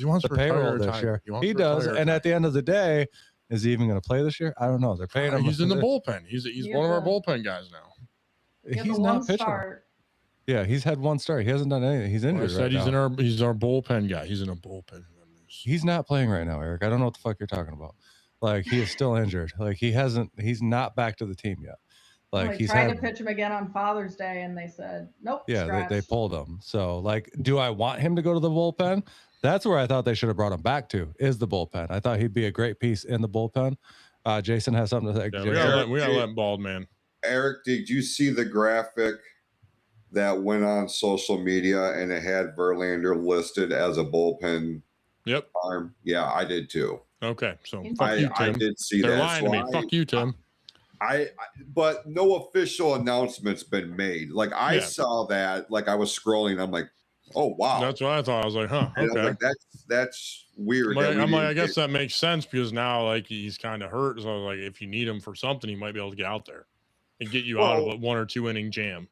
wants the payroll this year. He does, and at the end of the day, is he even going to play this year? I don't know. They're paying him. He's in the bullpen. He's one of our bullpen guys now. He's not pitching. Yeah, he's had 1 start. He hasn't done anything. He's injured. I said he's our bullpen guy. He's in a bullpen. He's not playing right now, Eric. I don't know what the fuck you're talking about. Like, he is still injured. Like, he's not back to the team yet. Like, he's tried to pitch him again on Father's Day, and they said nope. Yeah, they pulled him. So, like, do I want him to go to the bullpen? That's where I thought they should have brought him back to, is the bullpen. I thought he'd be a great piece in the bullpen. Jason has something to say. Yeah, we gotta let Bald Man. Eric, did you see the graphic that went on social media and it had Verlander listed as a bullpen arm? Yeah, I did too. Okay, so fuck you, Tim. I did see They're that. lying to me. Fuck you, Tim. But no official announcement's been made. Like, I saw that, like, I was scrolling, I'm like, oh wow. That's what I thought. I was like, huh, okay. Like, that's weird. I'm like, I guess that makes sense, because now, like, he's kind of hurt. So I was like, if you need him for something, he might be able to get out there and get you out of a 1 or 2 inning jam.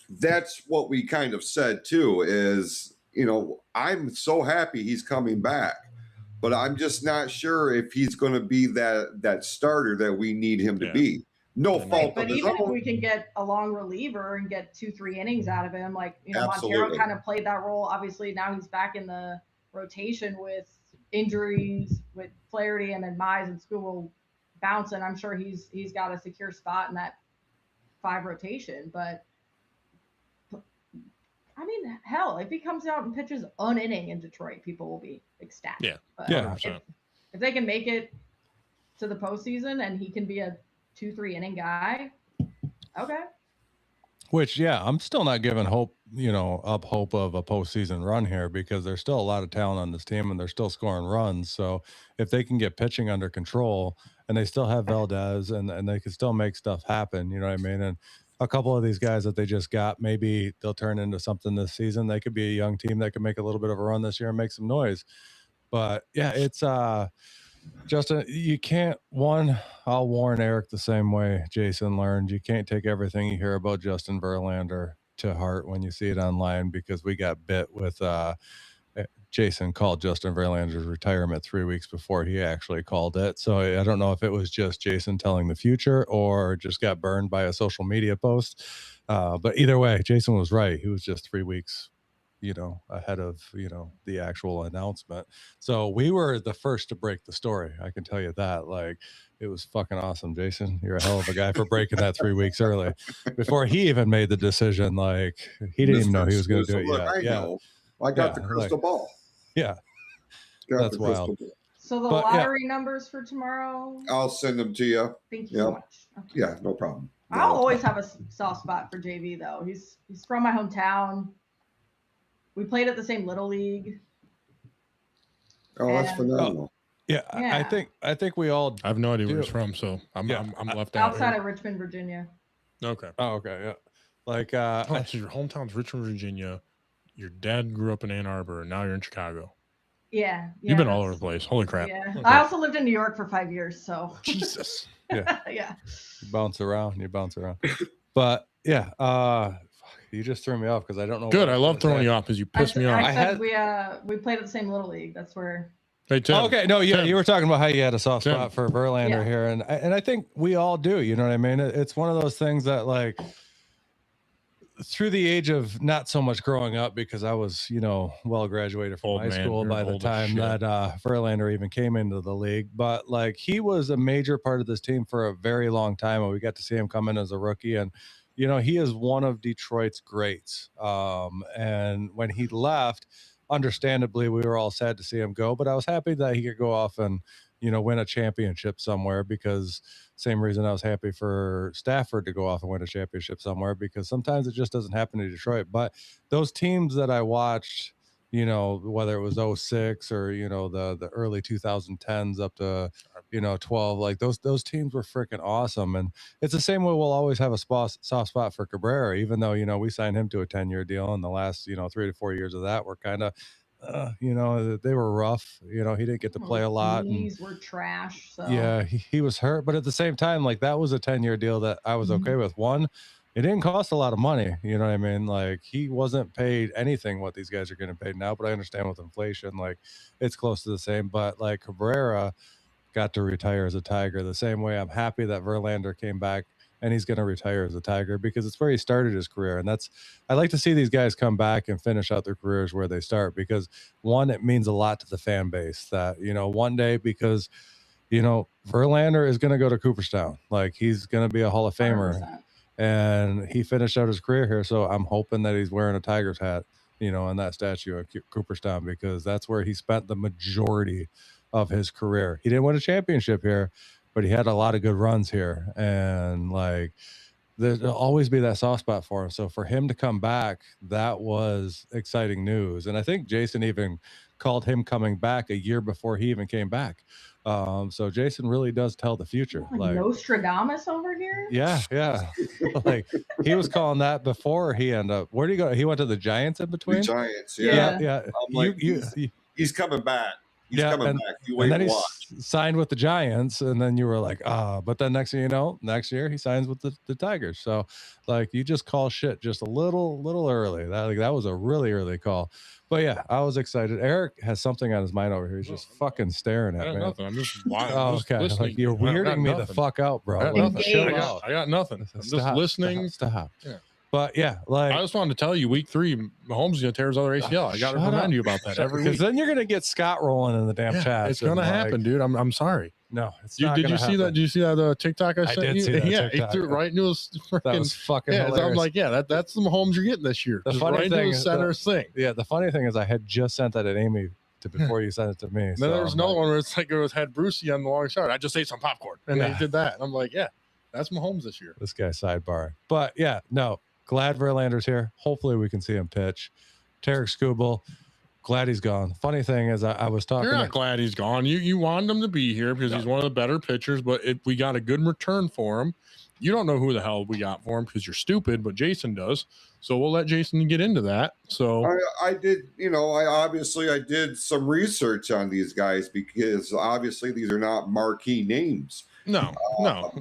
That's what we kind of said too, is, I'm so happy he's coming back, but I'm just not sure if he's going to be that starter that we need him to be. No fault. But even if we can get a long reliever and get 2-3 innings out of him, like, Montero kind of played that role. Obviously, now he's back in the rotation with injuries, with Flaherty, and then Mize and School bouncing. I'm sure he's got a secure spot in that 5 rotation. But I mean, hell, if he comes out and pitches an inning in Detroit, people will be ecstatic. Yeah, but if they can make it to the postseason and he can be a 2-3 inning guy, okay. Which, I'm still not giving hope, hope of a postseason run here, because there's still a lot of talent on this team and they're still scoring runs. So if they can get pitching under control and they still have Valdez and they can still make stuff happen, you know what I mean? And a couple of these guys that they just got, maybe they'll turn into something this season. They could be a young team that could make a little bit of a run this year and make some noise. But yeah, it's Justin, you can't, I'll warn Eric the same way Jason learned. You can't take everything you hear about Justin Verlander to heart when you see it online, because we got bit with Jason called Justin Verlander's retirement 3 weeks before he actually called it. So I don't know if it was just Jason telling the future or just got burned by a social media post. But either way, Jason was right. He was just 3 weeks ahead of, the actual announcement. So we were the first to break the story. I can tell you that. Like, it was fucking awesome, Jason. You're a hell of a guy for breaking that 3 weeks early before he even made the decision. Like, he didn't even know he was going to do it yet. I know. I got the crystal ball. Yeah. That's wild. So the lottery numbers for tomorrow? I'll send them to you. Thank you so much. Okay. Yeah, no problem. I'll always have a soft spot for JV, though. He's from my hometown. We played at the same Little League. Oh, that's phenomenal. Yeah, I think we all. I have no idea where he's from, so I'm left out. Outside of Richmond, Virginia. Okay. Oh, okay, yeah. Like, so your hometown's Richmond, Virginia. Your dad grew up in Ann Arbor, and now you're in Chicago. Yeah. You've been all over the place. Holy crap. Yeah. Okay. I also lived in New York for 5 years, so. Jesus. Yeah. Yeah. You bounce around. But yeah, you just threw me off because I don't know. Good. I love throwing you off because you pissed me off. I said we played at the same Little League. That's where. Hey, Tim. Oh, okay. No, yeah, Tim. you were talking about how you had a soft spot for Verlander here, and I think we all do. You know what I mean? It's one of those things that, like, through the age of not so much growing up, because I was, well graduated from high school by the time that Verlander even came into the league. But, like, he was a major part of this team for a very long time, and we got to see him come in as a rookie. And, he is one of Detroit's greats. And when he left, understandably, we were all sad to see him go, but I was happy that he could go off and, win a championship somewhere, because same reason I was happy for Stafford to go off and win a championship somewhere, because sometimes it just doesn't happen to Detroit. But those teams that I watched, whether it was 06 or, the early 2010s up to, 12, like those teams were freaking awesome. And it's the same way we'll always have a soft spot for Cabrera, even though, we signed him to a 10-year deal, and the last, 3 to 4 years of that were kind of, they were rough. He didn't get to play a lot. Knees were trash. So. Yeah, he was hurt. But at the same time, like, that was a 10-year deal that I was okay with. One, it didn't cost a lot of money. You know what I mean? Like, he wasn't paid anything what these guys are getting paid now. But I understand with inflation, like, it's close to the same. But, like, Cabrera got to retire as a Tiger the same way I'm happy that Verlander came back and he's going to retire as a Tiger, because it's where he started his career. And I like to see these guys come back and finish out their careers where they start, because one, it means a lot to the fan base that, one day, because, Verlander is going to go to Cooperstown. Like, he's going to be a Hall of Famer 100%. And he finished out his career here. So I'm hoping that he's wearing a Tigers hat, on that statue at Cooperstown, because that's where he spent the majority of his career. He didn't win a championship here, but he had a lot of good runs here, and, like, there'll always be that soft spot for him. So for him to come back, that was exciting news. And I think Jason even called him coming back a year before he even came back. So Jason really does tell the future. Like Nostradamus over here? Yeah. Like, he was calling that before he ended up. Where did he go? He went to the Giants in between? The Giants, yeah. I'm like, he's coming back. He's coming back. You wait and then he signed with the Giants, and then you were like, but then next thing you know, next year he signs with the Tigers. So, like, you just call shit just a little early. That was a really early call. But yeah, I was excited. Eric has something on his mind over here. He's just fucking staring at me. Nothing. I'm just watching. Okay. Listening. Like, you're weirding me the fuck out, bro. I got nothing. I'm just listening. Stop. Yeah. But yeah, like, I just wanted to tell you, week 3, Mahomes gonna tear his other ACL. I got to remind you about that every week. Because then you're gonna get Scott rolling in the damn chat. It's gonna happen, dude. I'm sorry. No, it's not. Did you see that? Did you see that TikTok I sent you? See that TikTok. He threw it right into his freaking. That was fucking hilarious. So I'm like, that's the Mahomes you're getting this year. The just funny right thing into the center thing. Yeah, the funny thing is, I had just sent that at Amy before you sent it to me. Then there was another one where it's like it had Brucey on the long side. I just ate some popcorn, and they did that. And I'm like, that's Mahomes this year. This guy sidebar, but yeah, no. Glad Verlander's here. Hopefully we can see him pitch. Tarek Skubal, glad he's gone. Funny thing is, I was talking. You're not glad he's gone. You wanted him to be here because he's one of the better pitchers, but we got a good return for him. You don't know who the hell we got for him because you're stupid, but Jason does. So we'll let Jason get into that. So I did, I did some research on these guys, because obviously these are not marquee names. No.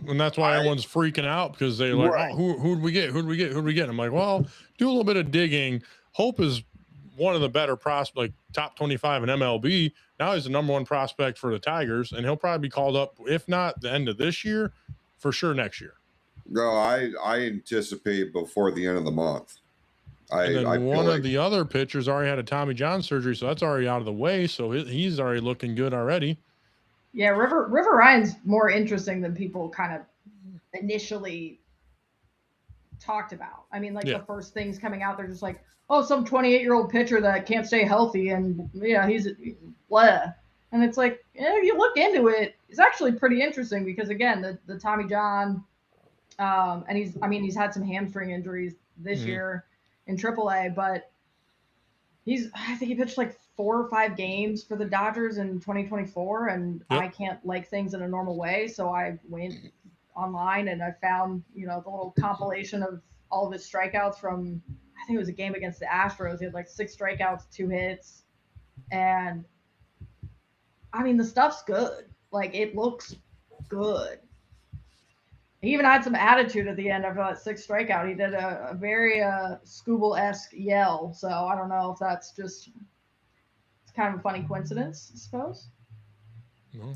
And that's why everyone's freaking out, because they're like, who'd we get? Who'd we get? I'm like, well, do a little bit of digging. Hope is one of the better prospects, like top 25 in MLB. Now he's the number 1 prospect for the Tigers, and he'll probably be called up, if not the end of this year, for sure next year. No, I anticipate before the end of the month. And then one of the other pitchers already had a Tommy John surgery, so that's already out of the way. So he's already looking good already. Yeah, River Ryan's more interesting than people kind of initially talked about. I mean, like the first things coming out, they're just like, oh, some 28-year-old pitcher that can't stay healthy, and yeah, he's blah. And it's like, if you look into it, it's actually pretty interesting because again, the Tommy John, and he's had some hamstring injuries this year in AAA, but I think he pitched like 4 or 5 games for the Dodgers in 2024, and I can't like things in a normal way, so I went online and I found the little compilation of all of his strikeouts from, I think it was a game against the Astros. He had like 6 strikeouts, 2 hits, and I mean the stuff's good. Like it looks good. He even had some attitude at the end of that 6th strikeout. He did a very Scooble-esque yell. So I don't know if that's just it's kind of a funny coincidence, I suppose. No,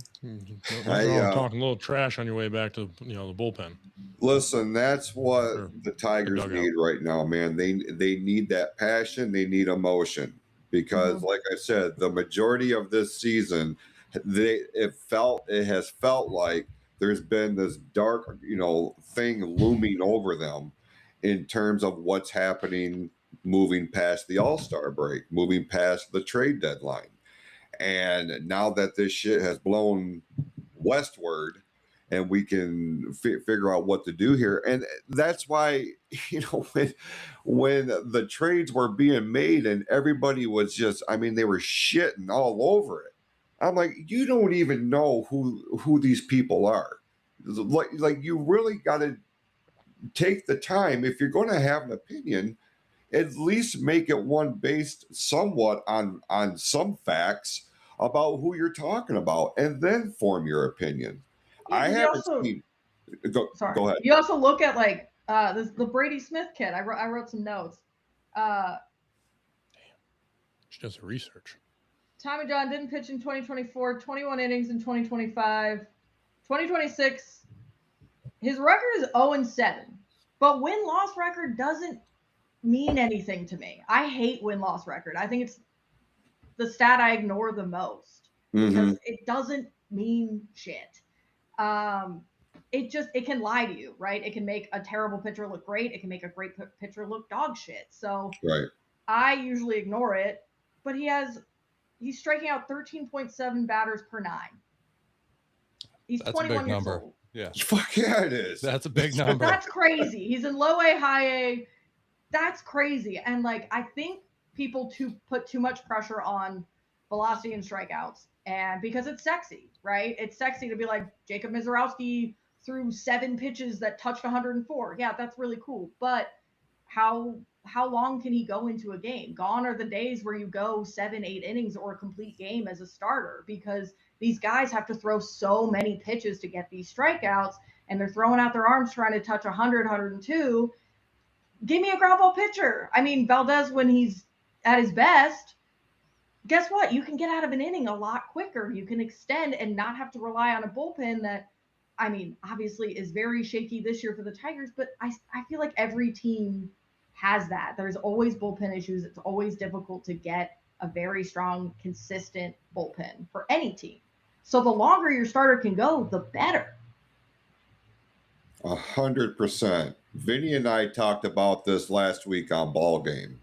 talking a little trash on your way back to the bullpen. Listen, that's what the Tigers need right now, man. They need that passion. They need emotion because, like I said, the majority of this season, it has felt like there's been this dark, thing looming over them in terms of what's happening moving past the All-Star break, moving past the trade deadline. And now that this shit has blown westward and we can figure out what to do here. And that's why, when the trades were being made and everybody was just, they were shitting all over it. I'm like, you don't even know who these people are. Like you really got to take the time. If you're going to have an opinion, at least make it one based somewhat on some facts about who you're talking about, and then form your opinion. Yeah, I haven't seen. Go ahead. You also look at like the Brady Smith kid. I wrote some notes. She does her research. Tommy John didn't pitch in 2024, 21 innings in 2025. 2026, his record is 0-7. But win-loss record doesn't mean anything to me. I hate win-loss record. I think it's the stat I ignore the most because it doesn't mean shit. It can lie to you, right? It can make a terrible pitcher look great. It can make a great pitcher look dog shit. So I usually ignore it, but he's striking out 13.7 batters per 9. He's That's 21 a big years number. old. Yeah. Fuck yeah, it is. That's a big number. That's crazy. He's in low A, high A. That's crazy. And like, I think people put too much pressure on velocity and strikeouts, and because it's sexy, right? It's sexy to be like Jacob Mizorowski threw 7 pitches that touched 104. Yeah, that's really cool. But how long can he go into a game? Gone are the days where you go 7, 8 innings or a complete game as a starter, because these guys have to throw so many pitches to get these strikeouts, and they're throwing out their arms trying to touch 100, 102. Give me a ground ball pitcher. I mean, Valdez, when he's at his best, guess what? You can get out of an inning a lot quicker. You can extend and not have to rely on a bullpen that, obviously is very shaky this year for the Tigers, but I feel like every team has that. There's always bullpen issues. It's always difficult to get a very strong, consistent bullpen for any team. So the longer your starter can go, the better. 100%. Vinny and I talked about this last week on Ball Game.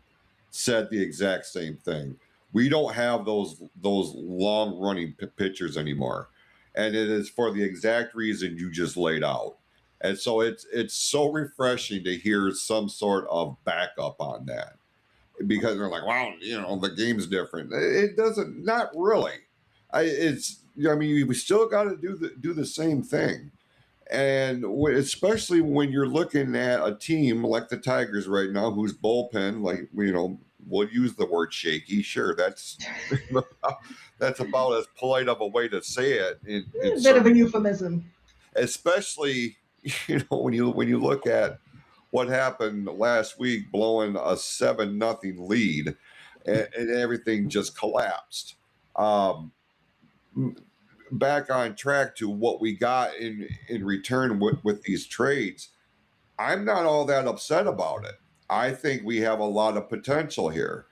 Said the exact same thing. We don't have those long running pitchers anymore, and it is for the exact reason you just laid out. And so it's so refreshing to hear some sort of backup on that, because they're like, wow, the game's different. It doesn't, not really. We still got to do the same thing. And especially when you're looking at a team like the Tigers right now, whose bullpen, we'll use the word shaky. Sure, that's about as polite of a way to say it. A bit of a euphemism. Especially, when you look at what happened last week, blowing a 7-0 lead, and everything just collapsed. Back on track to what we got in return with these trades, I'm not all that upset about it. I think we have a lot of potential here.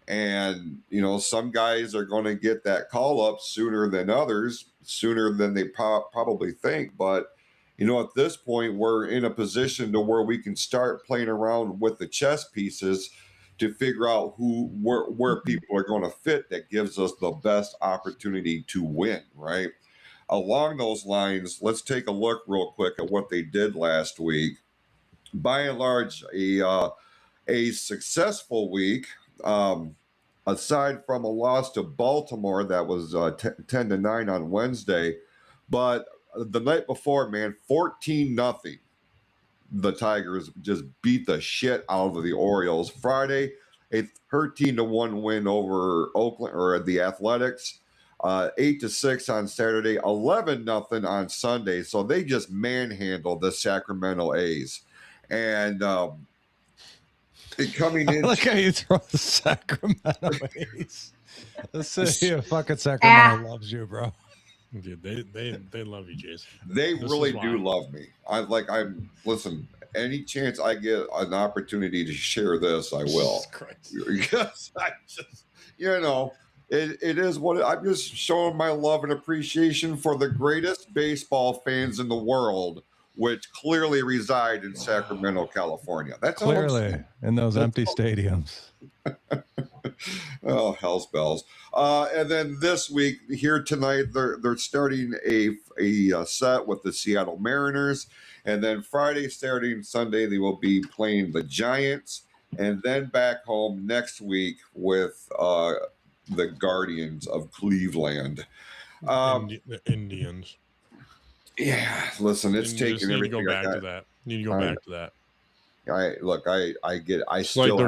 And, some guys are going to get that call up sooner than others, sooner than they probably think. But, at this point, we're in a position to where we can start playing around with the chess pieces to figure out where people are going to fit that gives us the best opportunity to win, right? Along those lines, let's take a look real quick at what they did last week. By and large, a successful week. Aside from a loss to Baltimore that was 10-9 on Wednesday, but the night before, man, 14-0. The Tigers just beat the shit out of the Orioles. Friday, a 13-1 win over Oakland or the Athletics. 8-6 on Saturday, 11-0 on Sunday. So they just manhandled the Sacramento A's. And coming in, look how you throw the Sacramento A's. The city of fucking Sacramento loves you, bro. Dude, they love you, Jason. They really do love me. Listen, any chance I get an opportunity to share this, I will. Because I just, it is what I'm just showing my love and appreciation for the greatest baseball fans in the world, which clearly reside in Sacramento, California. That's clearly in those empty stadiums. Oh, hell's bells. And then this week here tonight, they're starting a set with the Seattle Mariners. And then Friday, Saturday, and Sunday, they will be playing the Giants. And then back home next week with the Guardians of Cleveland. The Indians. Yeah, listen, it's taking everything. You need to go back to that. You need to go back to that.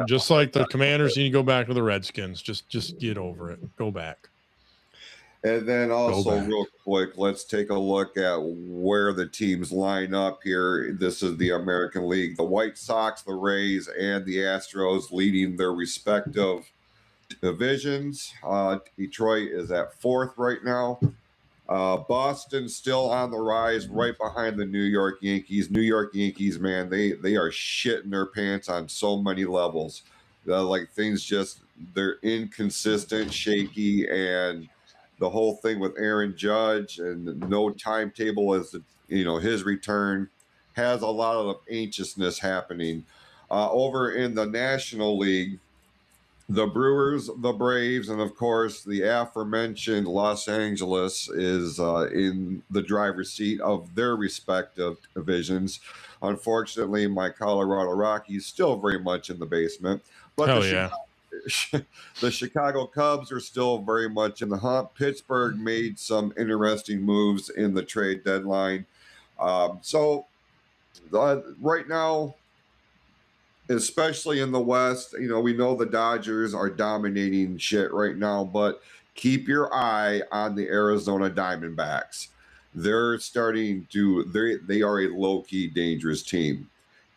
Just like the Commanders, you need to go back to the Redskins. Just get over it. Go back. And then also real quick, let's take a look at where the teams line up here. This is the American League. The White Sox, the Rays, and the Astros leading their respective divisions. Detroit is at 4th right now. Boston still on the rise, right behind the New York Yankees. New York Yankees, man, they are shitting their pants on so many levels. They're inconsistent, shaky, and the whole thing with Aaron Judge and no timetable as his return has a lot of anxiousness happening. Over in the National League, the Brewers, the Braves, and of course the aforementioned Los Angeles is in the driver's seat of their respective divisions. Unfortunately, my Colorado Rockies still very much in the basement. But the Chicago Cubs are still very much in the hunt. Pittsburgh made some interesting moves in the trade deadline. So right now, especially in the West, we know the Dodgers are dominating shit right now, but keep your eye on the Arizona Diamondbacks. They're starting to, they are a low-key dangerous team.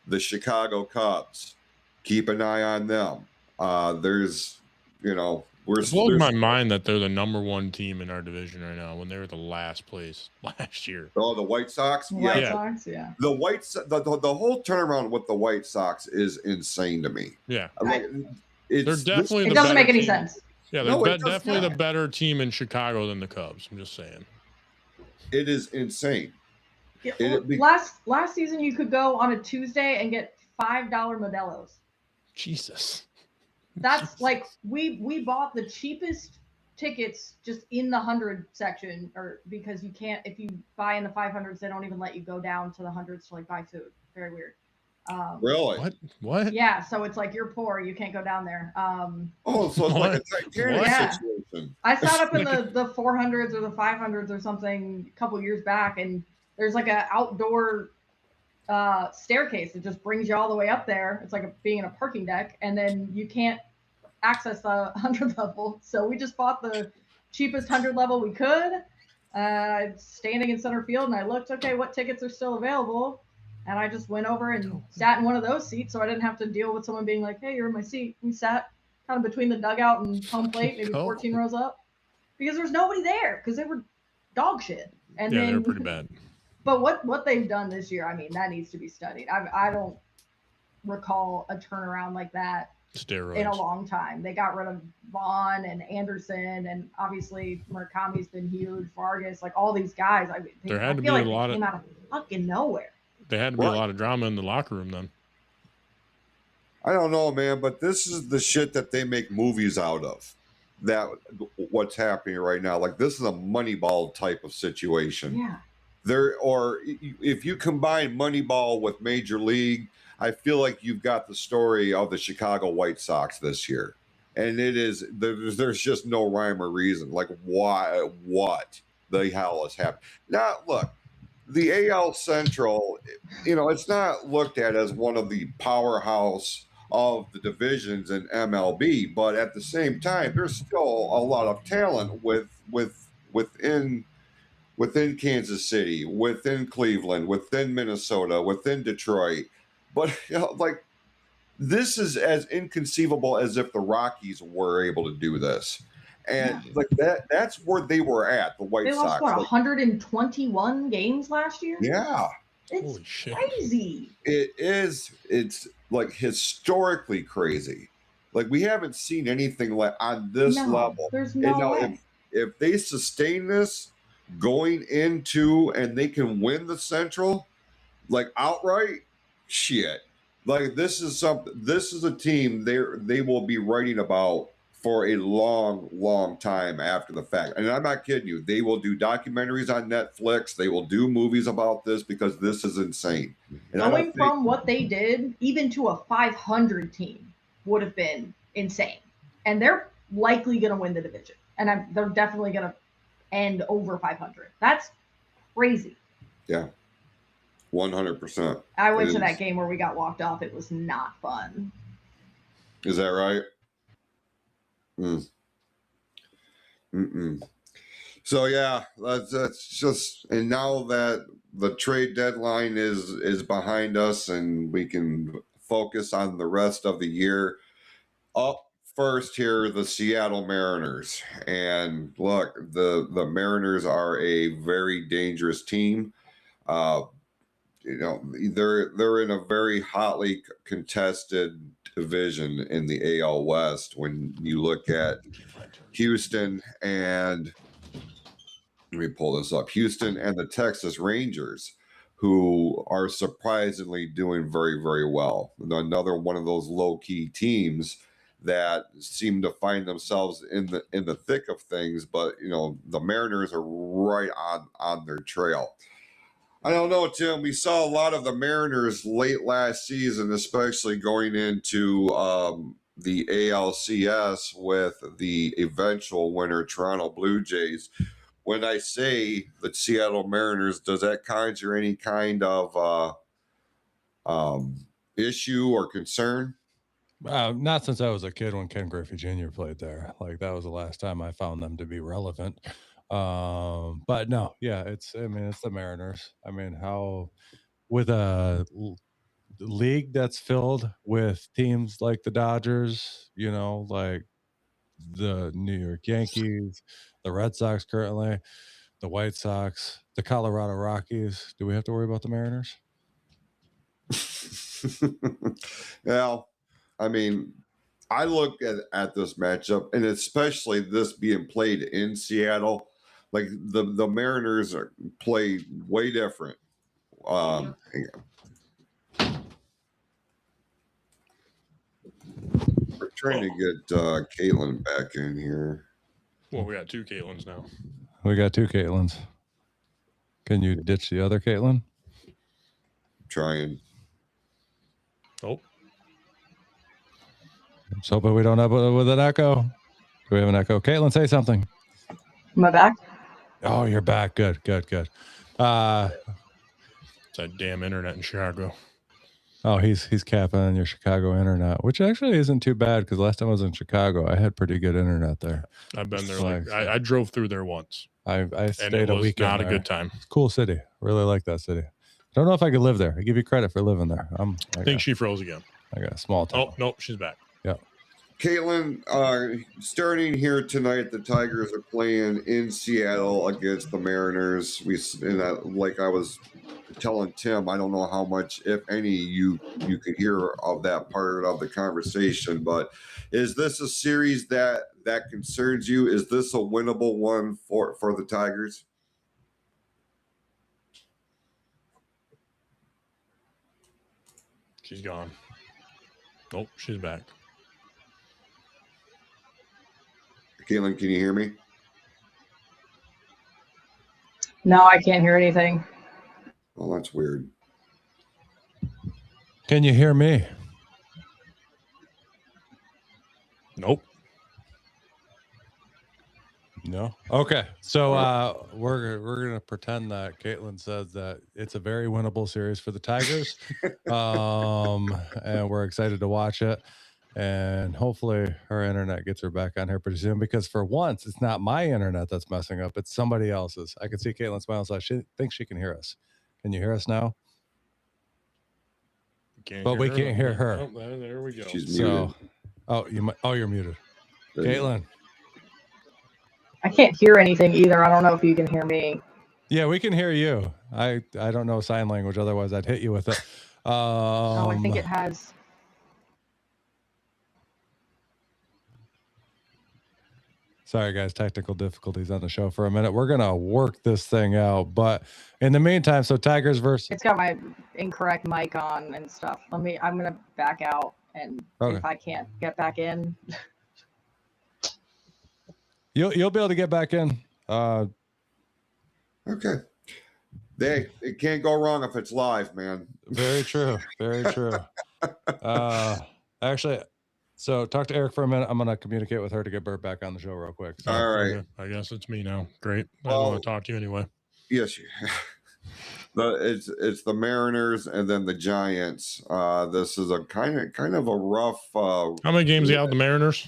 The Chicago Cubs, keep an eye on them. It blows my mind that they're the number 1 team in our division right now when they were the last place last year. Oh, the White Sox? White Sox, yeah. The whole turnaround with the White Sox is insane to me. Yeah. It doesn't make any sense. Yeah, they're definitely the better team in Chicago than the Cubs. I'm just saying. It is insane. Yeah, last season, you could go on a Tuesday and get $5 Modelo's. Jesus. That's like we bought the cheapest tickets just in the 100 section, or because you can't, if you buy in the 500s, they don't even let you go down to the 100s to buy food. Very weird. Really? What? Yeah, so it's like you're poor, you can't go down there. So it's like a Titanic situation. I sat up in the 400s or the 500s or something a couple years back, and there's like an outdoor staircase that just brings you all the way up there. It's like being in a parking deck, and then you can't access the 100 level. So we just bought the cheapest 100 level we could. Standing in center field, and I looked, okay, what tickets are still available? And I just went over and sat in one of those seats, so I didn't have to deal with someone being like, hey, you're in my seat. We sat kind of between the dugout and home plate, maybe 14 rows up, because there's nobody there because they were dog shit. And yeah, they're pretty bad. But what they've done this year, I mean, that needs to be studied. I don't recall a turnaround like that in a long time. They got rid of Vaughn and Anderson, and obviously Murakami's been huge. Vargas, like all these guys. There had to be like a lot came out of fucking nowhere. There had to be a lot of drama in the locker room then. I don't know, man, but this is the shit that they make movies out of. That what's happening right now. Like this is a Moneyball type of situation. Yeah. Or if you combine Moneyball with Major League, I feel like you've got the story of the Chicago White Sox this year. And there's just no rhyme or reason. Like why, what the hell is happening? Now, look, the AL Central, it's not looked at as one of the powerhouse of the divisions in MLB, but at the same time, there's still a lot of talent within Kansas City, within Cleveland, within Minnesota, within Detroit. But like this is as inconceivable as if the Rockies were able to do this. And like that's where they were at, the White Sox. They lost, what, 121 games last year? Yeah. It's crazy. It is. It's like historically crazy. Like we haven't seen anything like on this level. There's no way. If they sustain this going into and they can win the Central, like outright, shit. Like this is a team they will be writing about for a long, long time after the fact. And I'm not kidding you. They will do documentaries on Netflix. They will do movies about this because this is insane. And going from what they did, even to a 500 team, would have been insane. And they're likely going to win the division. And they're definitely going to end over 500. That's crazy. Yeah. 100%. I went to that game where we got walked off. It was not fun. Is that right? So yeah, that's just, and now that the trade deadline is behind us and we can focus on the rest of the year. Up first here, the Seattle Mariners. And look, the Mariners are a very dangerous team. They're in a very hotly contested division in the AL West. When you look at Houston and let me pull this up, Houston and the Texas Rangers, who are surprisingly doing very, very well. Another one of those low-key teams that seem to find themselves in the thick of things, but the Mariners are right on their trail. I don't know, Tim. We saw a lot of the Mariners late last season, especially going into the ALCS with the eventual winner, Toronto Blue Jays. When I say the Seattle Mariners, does that conjure any kind of issue or concern? Not since I was a kid when Ken Griffey Jr. played there. Like that was the last time I found them to be relevant. But no, yeah, it's the Mariners. I mean, how with a league that's filled with teams like the Dodgers, like the New York Yankees, the Red Sox currently, the White Sox, the Colorado Rockies. Do we have to worry about the Mariners? Well, I mean, I look at this matchup, and especially this being played in Seattle. Like the Mariners play way different. Hang on. We're trying to get Caitlin back in here. Well, we got two Caitlins now. We got two Caitlins. Can you ditch the other Caitlin? Trying. Oh. I'm just hoping we don't have with an echo. Do we have an echo? Caitlin, say something. Am I back? Oh, you're back. Good. It's that damn internet in Chicago. Oh, he's capping on your Chicago internet, which actually isn't too bad because last time I was in Chicago, I had pretty good internet there. I've been there. I drove through there once. I stayed a weekend. Not a there. good time. It's a cool city. Really like that city. I don't know if I could live there. I give you credit for living there. I think she froze again. I got a small town. Oh no, she's back. Yeah. Caitlin, starting here tonight, the Tigers are playing in Seattle against the Mariners. Like I was telling Tim, I don't know how much, if any, you could hear of that part of the conversation, but is this a series that concerns you? Is this a winnable one for the Tigers? She's gone. Nope, she's back. Caitlin, can you hear me? No, I can't hear anything. Oh, that's weird. Can you hear me? Nope. No. Okay. So we're gonna pretend that Caitlin says that it's a very winnable series for the Tigers, and we're excited to watch it. And hopefully her internet gets her back on here pretty soon, because for once it's not my internet that's messing up; it's somebody else's. I can see Caitlin smiling, so she thinks she can hear us. Can you hear us now? But we can't hear her. Oh, there we go. She's muted. You're muted. Caitlin. I can't hear anything either. I don't know if you can hear me. Yeah, we can hear you. I don't know sign language. Otherwise, I'd hit you with it. I think it has. Sorry, guys. Technical difficulties on the show for a minute. We're going to work this thing out. But in the meantime, so Tigers versus... It's got my incorrect mic on and stuff. I'm going to back out, and if I can't get back in... You'll be able to get back in. Okay. It can't go wrong if it's live, man. Very true. Very true. Actually, so talk to Eric for a minute. I'm going to communicate with her to get Bert back on the show real quick. So, all right. I guess it's me now. Great. I want to talk to you anyway. Yes. It's the Mariners and then the Giants. This is a kind of a rough. How many games you have the Mariners?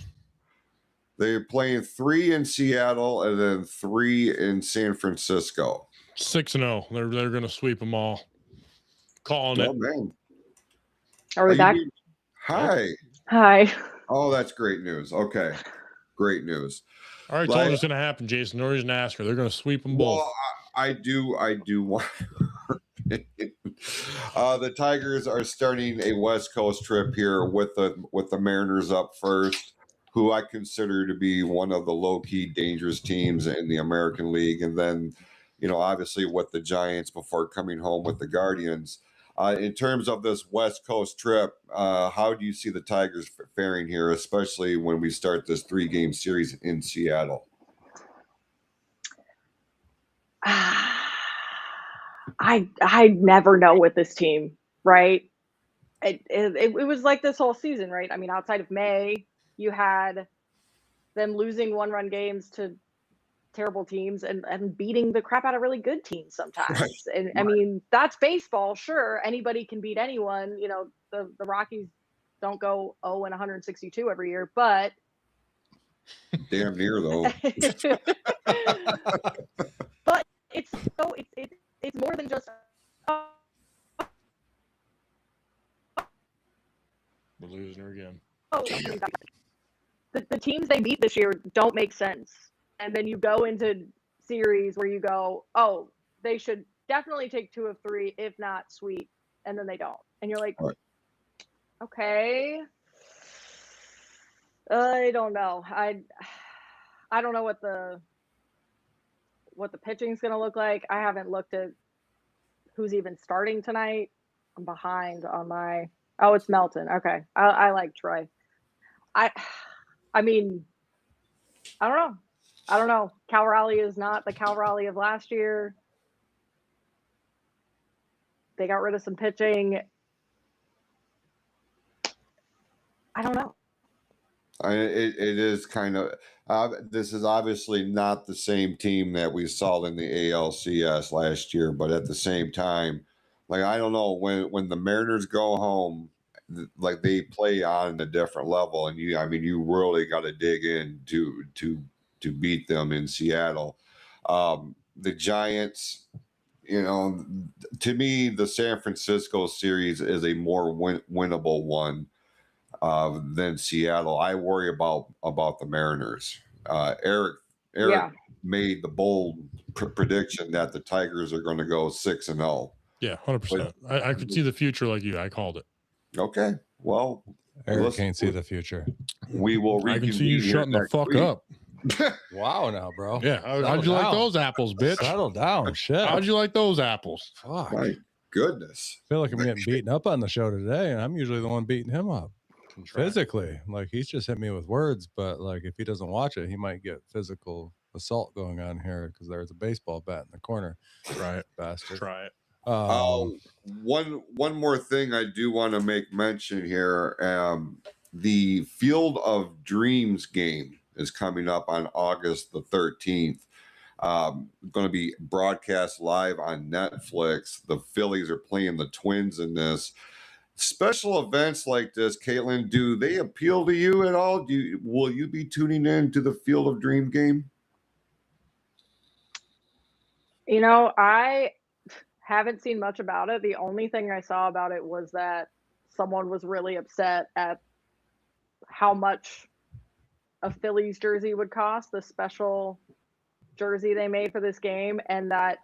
They're playing 3 in Seattle and then 3 in San Francisco. 6-0. They're going to sweep them all. Calling it. Man. Are we back? Hi. Hi. Oh, that's great news. Okay. Great news. All right, told you it's going to happen, Jason. No reason to ask her. They're going to sweep them both. Well, I do want the Tigers are starting a West Coast trip here with the Mariners up first, who I consider to be one of the low-key dangerous teams in the American League. And then, obviously with the Giants before coming home with the Guardians. In terms of this West Coast trip, how do you see the Tigers faring here, especially when we start this 3-game series in Seattle? I never know with this team, right? It was like this whole season, right? I mean, outside of May, you had them losing 1-run games to terrible teams and beating the crap out of really good teams sometimes. Right. And I mean, that's baseball. Sure, anybody can beat anyone. The Rockies don't go 0-162 every year, but damn near though. But it's more than just. We're losing her again. The teams they beat this year don't make sense. And then you go into series where you go, oh, they should definitely take 2 of 3, if not sweep. And then they don't. And you're like, right. Okay. I don't know. I don't know what the pitching is going to look like. I haven't looked at who's even starting tonight. I'm behind on my. Oh, it's Melton. Okay. I like Troy. I mean, I don't know. Cal Raleigh is not the Cal Raleigh of last year. They got rid of some pitching. I don't know. It is kind of this is obviously not the same team that we saw in the ALCS last year, but at the same time, like, I don't know, when the Mariners go home, like, they play on a different level, and you really got to dig in to beat them in Seattle. The Giants, to me, the San Francisco series is a more winnable one than Seattle. I worry about the Mariners. Eric made the bold prediction that the Tigers are going to go 6-0. Yeah, 100%. I could see the future like you. I called it. Okay. Well, Eric can't see the future. We will I can see you shutting the fuck up. Wow, now, bro. Yeah. How'd you like those apples, bitch? Settle down. Shit. How'd you like those apples? Fuck. My goodness. I feel like I'm getting beaten up on the show today, and I'm usually the one beating him up physically. Like, he's just hit me with words, but like, if he doesn't watch it, he might get physical assault going on here because there's a baseball bat in the corner. Right. Bastard. Try it. One more thing I do want to make mention here. The Field of Dreams game is coming up on August the 13th. Going to be broadcast live on Netflix. The Phillies are playing the Twins in this. Special events like this, Caitlin, do they appeal to you at all? Will you be tuning in to the Field of Dream game? You know, I haven't seen much about it. The only thing I saw about it was that someone was really upset at how much a Phillies jersey would cost, the special jersey they made for this game, and that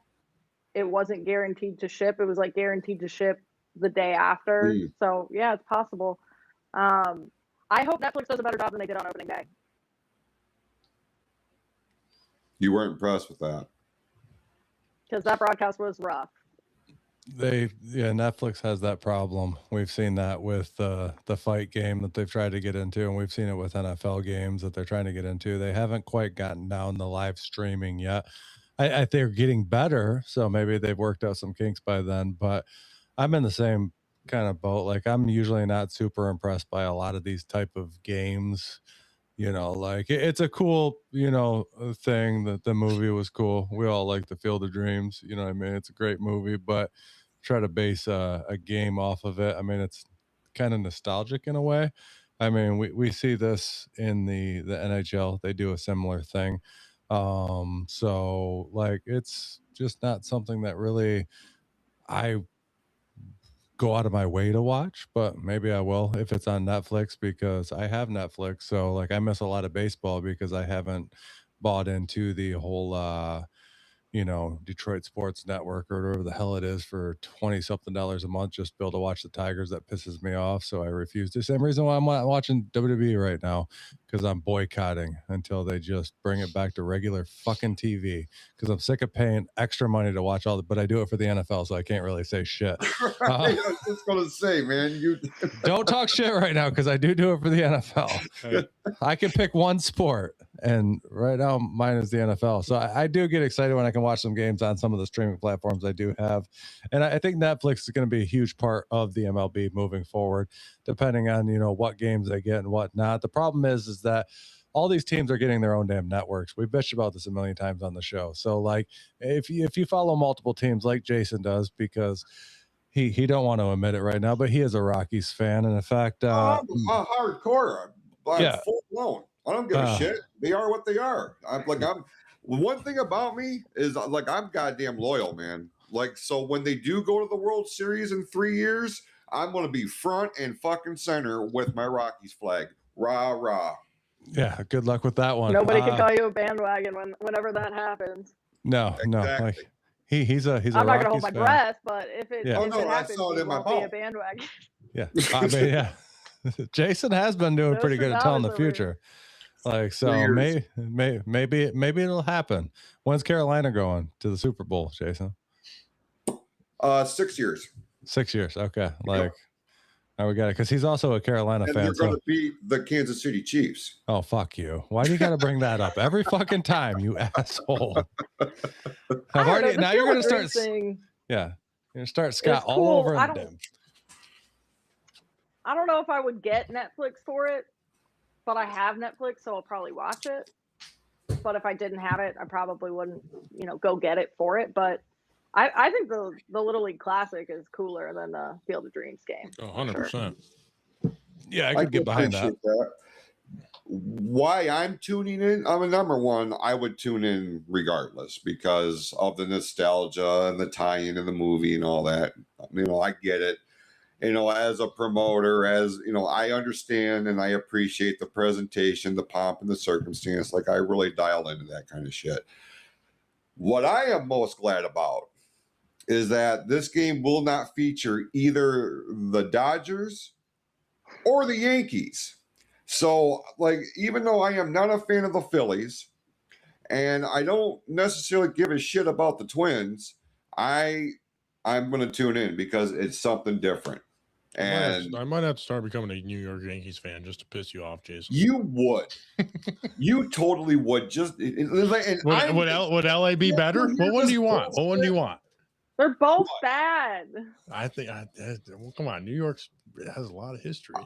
it wasn't guaranteed to ship. It was like guaranteed to ship the day after. So yeah, it's possible. I hope Netflix does a better job than they did on opening day. You weren't impressed with that? Because that broadcast was rough. Netflix has that problem. We've seen that with the fight game that they've tried to get into, and we've seen it with NFL games that they're trying to get into. They haven't quite gotten down the live streaming yet. I think they're getting better, so maybe they've worked out some kinks by then, but I'm in the same kind of boat. Like, I'm usually not super impressed by a lot of these type of games. You know, like, it's a cool, thing that the movie was cool. We all like the Field of Dreams. You know what I mean? It's a great movie, but try to base a game off of it. I mean, it's kind of nostalgic in a way. I mean, we see this in the NHL. They do a similar thing. So like, it's just not something that really I go out of my way to watch, but maybe I will if it's on Netflix, because I have Netflix. So like, I miss a lot of baseball because I haven't bought into the whole Detroit Sports Network or whatever the hell it is for $20-something a month just to be able to watch the Tigers. That pisses me off. So I refuse to. Same reason why I'm not watching WWE right now, because I'm boycotting until they just bring it back to regular fucking TV, because I'm sick of paying extra money to watch but I do it for the NFL, so I can't really say shit. I was just going to say, man, you don't talk shit right now, because I do it for the NFL. I can pick one sport, and right now mine is the NFL. So I do get excited when I can watch some games on some of the streaming platforms I do have. And I think Netflix is going to be a huge part of the MLB moving forward, depending on, what games they get and whatnot. The problem is that all these teams are getting their own damn networks. We've bitched about this a million times on the show. So like, if you follow multiple teams like Jason does, because he don't want to admit it right now, but he is a Rockies fan. And in fact, I'm hardcore. I'm full blown. I don't give a shit. They are what they are. One thing about me is, like, I'm goddamn loyal, man. Like, so when they do go to the World Series in 3 years, I'm going to be front and fucking center with my Rockies flag. Rah, rah. Yeah, good luck with that one. Nobody can call you a bandwagon whenever that happens. No, exactly. no. Like, he's a I'm not going to hold my breath, but if it happens, I saw it in my won't be a bandwagon. Yeah, I mean, yeah. Jason has been doing pretty good at telling the future. Like, so maybe it'll happen. When's Carolina going to the Super Bowl, Jason? 6 years. 6 years. Okay. Like, now we got it. Because he's also a Carolina fan. They're going to beat the Kansas City Chiefs. Oh, fuck you. Why do you got to bring that up every fucking time, you asshole? You're going to start. Thing, yeah. You're going to start Scott all over I them. I don't know if I would get Netflix for it, but I have Netflix, so I'll probably watch it. But if I didn't have it, I probably wouldn't, go get it for it. But I think the Little League Classic is cooler than the Field of Dreams game. 100%. Sure. Yeah, I could get behind that. Why I'm tuning in? Number one, I would tune in regardless because of the nostalgia and the tie-in in the movie and all that. I get it. As a promoter, I understand and I appreciate the presentation, the pomp and the circumstance. Like, I really dial into that kind of shit. What I am most glad about is that this game will not feature either the Dodgers or the Yankees. So, like, even though I am not a fan of the Phillies and I don't necessarily give a shit about the Twins, I'm going to tune in because it's something different. And I might have to start becoming a New York Yankees fan just to piss you off, Jason. you would. You totally would. Just would LA be better? What one do you want? What one do you want? They're both bad. I think. Well, come on, New York has a lot of history.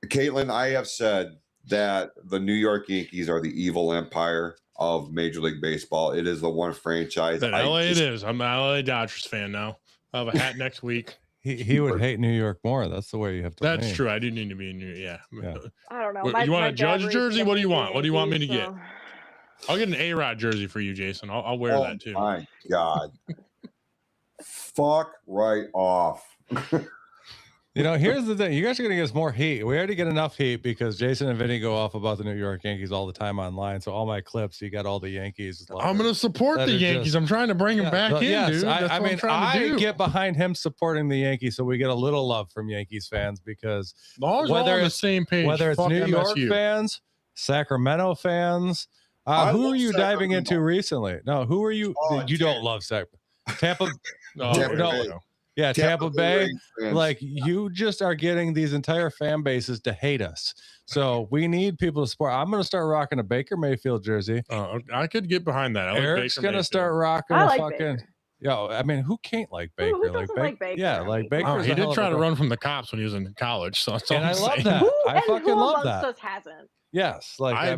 Caitlin, I have said that the New York Yankees are the evil empire of Major League Baseball. It is the one franchise. That LA it is. I'm an LA Dodgers fan now. I'll have a hat next week. He would hate New York more. That's the way you have to. That's true. I do need to be in New York. Yeah. I don't know. You want a Judge jersey? What do you want? What do you want me to so. get? I'll get an A-Rod jersey for you, Jason. I'll wear that too. My God. Fuck right off. Here's the thing. You guys are going to get us more heat. We already get enough heat because Jason and Vinny go off about the New York Yankees all the time online. So all my clips, you got all the Yankees. I'm going to support the Yankees. I'm trying to bring them back in, dude. I get behind him supporting the Yankees, so we get a little love from Yankees fans because whether it's the same page, whether it's New York fans, Sacramento fans, who are you diving into recently? No, who are you? You don't love Sacramento. Tampa. No. Yeah, Tampa Bay. Like, you just are getting these entire fan bases to hate us. So we need people to support. I'm going to start rocking a Baker Mayfield jersey. I could get behind that. Eric's going to start rocking a fucking. Yo, I mean, who can't like Baker? Who doesn't like Baker? Yeah, like Baker. He did try to run from the cops when he was in college. So that's all I love that. I fucking love that. Who hasn't? Yes, like I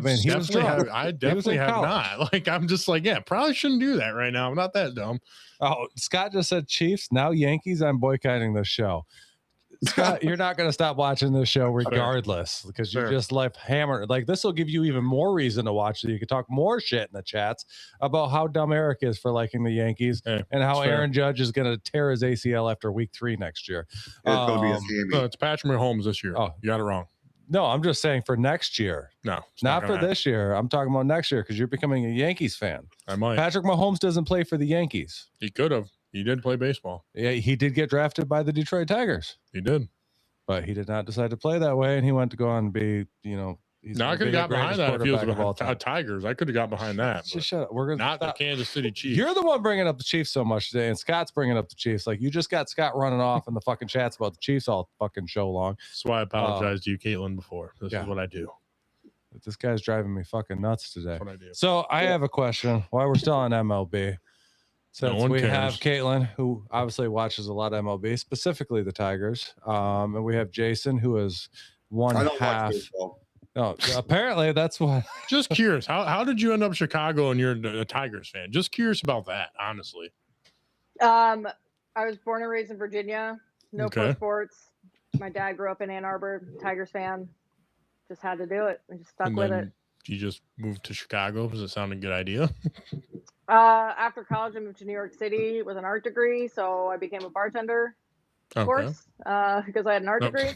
definitely have not. Like, I'm just like, probably shouldn't do that right now. I'm not that dumb. Oh, Scott just said Chiefs, now Yankees. I'm boycotting this show. Scott, you're not going to stop watching this show regardless because you just left hammered. Like, this will give you even more reason to watch it. You can talk more shit in the chats about how dumb Eric is for liking the Yankees and how Aaron Judge is going to tear his ACL after week 3 next year. It's going to be a scammy. No, it's Patrick Mahomes this year. Oh, you got it wrong. No, I'm just saying for next year. No, not for this year. I'm talking about next year because you're becoming a Yankees fan. I might. Patrick Mahomes doesn't play for the Yankees. He could have. He did play baseball. Yeah, he did get drafted by the Detroit Tigers. He did. But he did not decide to play that way, and he went to go on and be, he's I could have got behind that if he was about Tigers. I could have got behind that. Just shut up. We're gonna not the Kansas City Chiefs. You're the one bringing up the Chiefs so much today, and Scott's bringing up the Chiefs. Like, you just got Scott running off in the fucking chats about the Chiefs all fucking show long. That's why I apologized to you, Caitlin, before. This is what I do. This guy's driving me fucking nuts today. That's what I do. So I have a question. While we're still on MLB, since we have Caitlin, who obviously watches a lot of MLB, specifically the Tigers, and we have Jason, who is one half. No, apparently that's what. Just curious, how did you end up Chicago and you're a Tigers fan? Just curious about that, honestly. I was born and raised in Virginia. No pro sports. My dad grew up in Ann Arbor. Tigers fan. Just had to do it. I just stuck with it. You just moved to Chicago? Does it sound a good idea? After college, I moved to New York City with an art degree, so I became a bartender. Of course, because I had an art degree.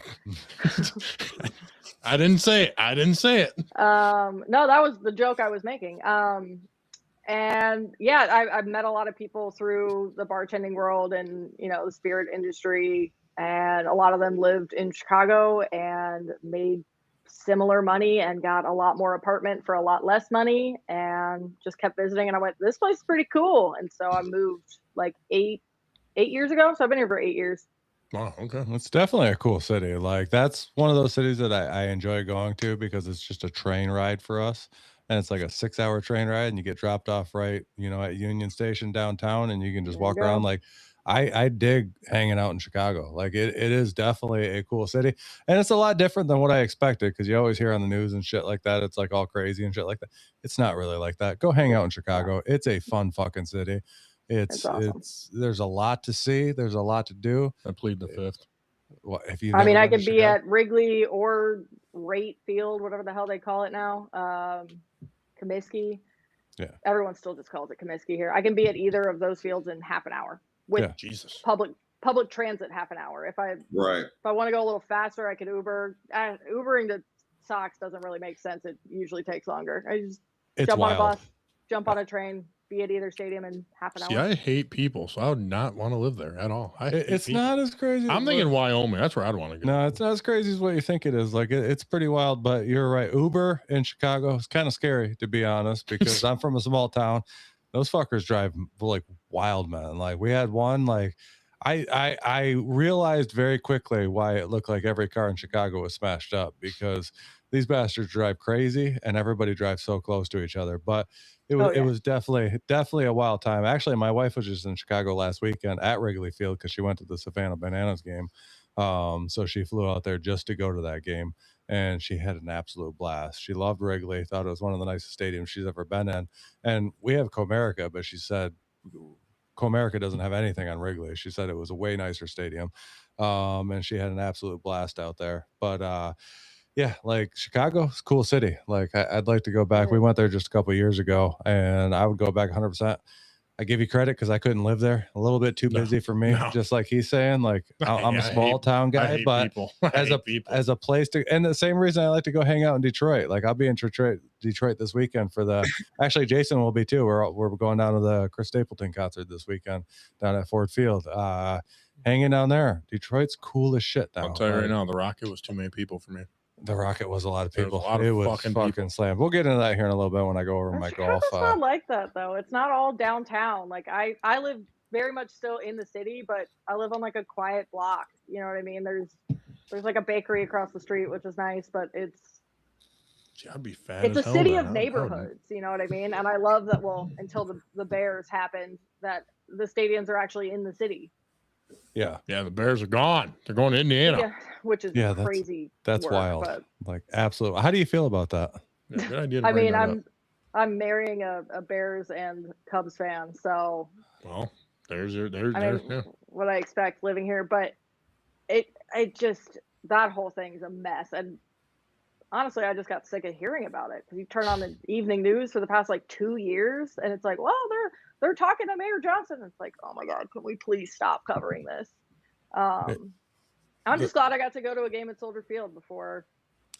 I didn't say it. No, that was the joke I was making. And I've met a lot of people through the bartending world and, the spirit industry, and a lot of them lived in Chicago and made similar money and got a lot more apartment for a lot less money and just kept visiting. And I went, this place is pretty cool. And so I moved like eight years ago. So I've been here for 8 years. Wow, okay. It's definitely a cool city. Like, that's one of those cities that I enjoy going to because it's just a train ride for us. And it's like a 6-hour train ride, and you get dropped off right, at Union Station downtown, and you can just walk around. Like, I dig hanging out in Chicago. Like, it is definitely a cool city. And it's a lot different than what I expected, because you always hear on the news and shit like that, it's like all crazy and shit like that. It's not really like that. Go hang out in Chicago. It's a fun fucking city. It's awesome. There's a lot to see. There's a lot to do. I plead the fifth. Well, I could be at Wrigley or Rate Field, whatever the hell they call it now. Comiskey. Yeah. Everyone still just calls it Comiskey here. I can be at either of those fields in half an hour with Jesus. public transit half an hour. If I want to go a little faster, I could Uber. Ubering to Sox doesn't really make sense. It usually takes longer. I just jump on a bus, jump on a train, be at either stadium in half an See, hour. I hate people, so I would not want to live there at all. It's not as crazy. I'm thinking Wyoming. That's where I'd want to go. No, it's not as crazy as what you think it is. Like it's pretty wild, but you're right. Uber in Chicago is kind of scary, to be honest, because I'm from a small town. Those fuckers drive like wild, man. Like we had one, like I realized very quickly why it looked like every car in Chicago was smashed up, because these bastards drive crazy and everybody drives so close to each other. But it was definitely a wild time. Actually, my wife was just in Chicago last weekend at Wrigley Field because she went to the Savannah Bananas game. So she flew out there just to go to that game, and she had an absolute blast. She loved Wrigley, thought it was one of the nicest stadiums she's ever been in. And we have Comerica, but she said Comerica doesn't have anything on Wrigley. She said it was a way nicer stadium. And she had an absolute blast out there. But yeah, like Chicago, it's a cool city. Like I'd like to go back. We went there just a couple of years ago, and I would go back 100%. I give you credit because I couldn't live there. A little bit too busy for me, just like he's saying. Like I'm a small town guy, but as a place to, and the same reason I like to go hang out in Detroit. Like I'll be in Detroit this weekend for the. Actually, Jason will be too. We're going down to the Chris Stapleton concert this weekend down at Ford Field. Hanging down there. Detroit's cool as shit now. I'll tell you right now, the Rocket was too many people for me. The Rocket was a lot of people. It was fucking slammed. We'll get into that here in a little bit when I go over my golf. It's not like that though. It's not all downtown. Like I live very much still in the city, but I live on like a quiet block. You know what I mean? There's like a bakery across the street, which is nice, but it's I'd be fat. It's a city of neighborhoods. You know what I mean? And I love that. Well, until the Bears happened, that the stadiums are actually in the city. Yeah. Yeah, the Bears are gone. They're going to Indiana. Yeah, which is crazy. That's wild. But, like absolutely. How do you feel about that? Yeah, good idea. I mean, I'm marrying a Bears and Cubs fan, so well, there's what I expect living here, but it just that whole thing is a mess. And honestly, I just got sick of hearing about it because you turn on the evening news for the past like 2 years, and it's like, well, they're talking to Mayor Johnson. It's like, oh my God, can we please stop covering this? I'm just glad I got to go to a game at Soldier Field before.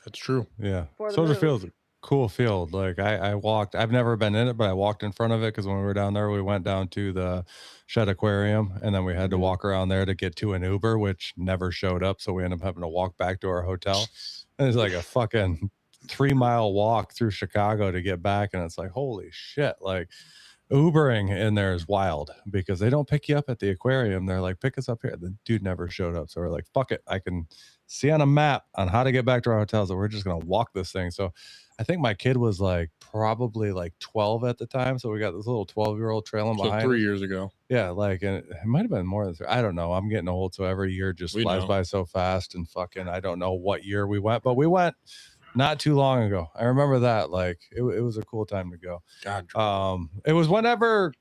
That's true. Yeah, Soldier Field's a cool field. Like I walked. I've never been in it, but I walked in front of it because when we were down there, we went down to the Shed Aquarium, and then we had to walk around there to get to an Uber, which never showed up. So we ended up having to walk back to our hotel. And it's like a fucking 3-mile walk through Chicago to get back, and it's like, holy shit! Like Ubering in there is wild because they don't pick you up at the aquarium. They're like, pick us up here. The dude never showed up. So we're like, fuck it. I can see on a map on how to get back to our hotel. So we're just going to walk this thing. So I think my kid was like probably like 12 at the time. So we got this little 12-year-old trailing behind. 3 years ago. Yeah. Like, and it might've been more than 3. I don't know. I'm getting old. So every year just flies by so fast, and fucking, I don't know what year we went, but we went not too long ago. I remember that. Like it was a cool time to go. God. It was whenever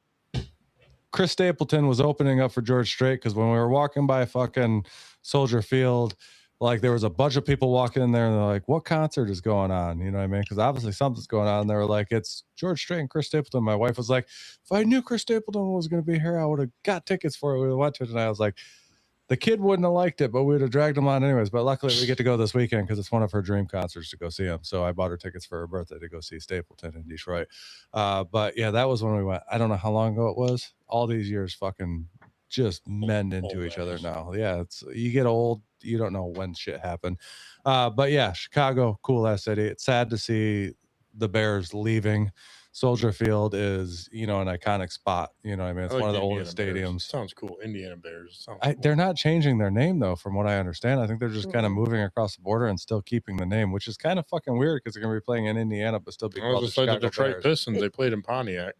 Chris Stapleton was opening up for George Strait, because when we were walking by fucking Soldier Field, like there was a bunch of people walking in there and they're like, what concert is going on? You know what I mean? Because obviously something's going on. And they were like, it's George Strait and Chris Stapleton. My wife was like, if I knew Chris Stapleton was going to be here, I would have got tickets for it. We went to it, and I was like, the kid wouldn't have liked it, but we would have dragged him on anyways. But luckily we get to go this weekend because it's one of her dream concerts to go see him. So I bought her tickets for her birthday to go see Stapleton in Detroit. But yeah, that was when we went. I don't know how long ago it was. All these years fucking just mend into each other now. Yeah, it's you get old, you don't know when shit happened. But yeah, Chicago, cool ass city. It's sad to see the Bears leaving. Soldier Field is, an iconic spot. You know what I mean? It's one of the oldest stadiums. Sounds cool. Indiana Bears. Cool. They're not changing their name, though, from what I understand. I think they're just kind of moving across the border and still keeping the name, which is kind of fucking weird because they're going to be playing in Indiana, but still be called the Chicago the Detroit Bears. Pistons. They played in Pontiac.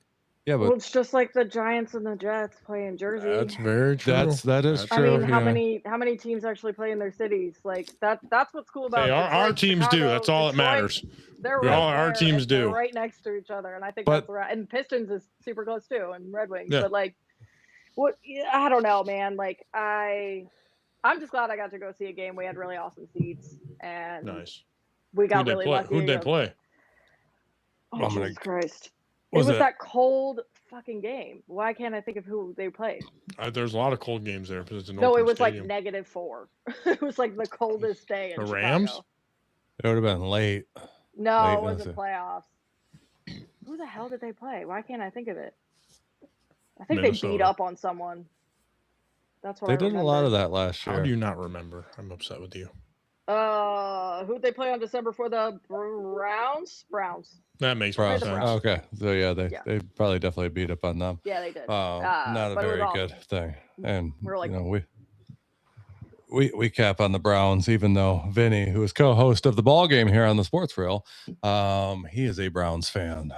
Yeah, but it's just like the Giants and the Jets play in Jersey. That's very true. That is true. I mean, how many teams actually play in their cities? Like that's what's cool about. Hey, our teams Chicago, do. That's all Detroit, that matters. They're right our teams do. They're right next to each other, and I think that's right. And Pistons is super close too, and Red Wings. Yeah. But like, I don't know, man. Like I'm just glad I got to go see a game. We had really awesome seats, and nice. We got really lucky. Who'd they play? Oh, Jesus Christ. It was that cold fucking game. Why can't I think of who they played? There's a lot of cold games there because it's an No, it was stadium. like -4. It was like the coldest day in Rams? Chicago. It would have been late. No, it wasn't playoffs. Who the hell did they play? Why can't I think of it? I think Minnesota. they beat up on someone. That's what They I did remember. a lot of that last year. How do you not remember? I'm upset with you. Who'd they play on December for the Browns? That makes Browns. sense. Browns. Okay, so yeah, they probably definitely beat up on them. Yeah, they did. Not a but it was very awesome. good thing. And We're like, we cap on the Browns, even though Vinny, who is co-host of the ball game here on the Sports Reel, he is a Browns fan.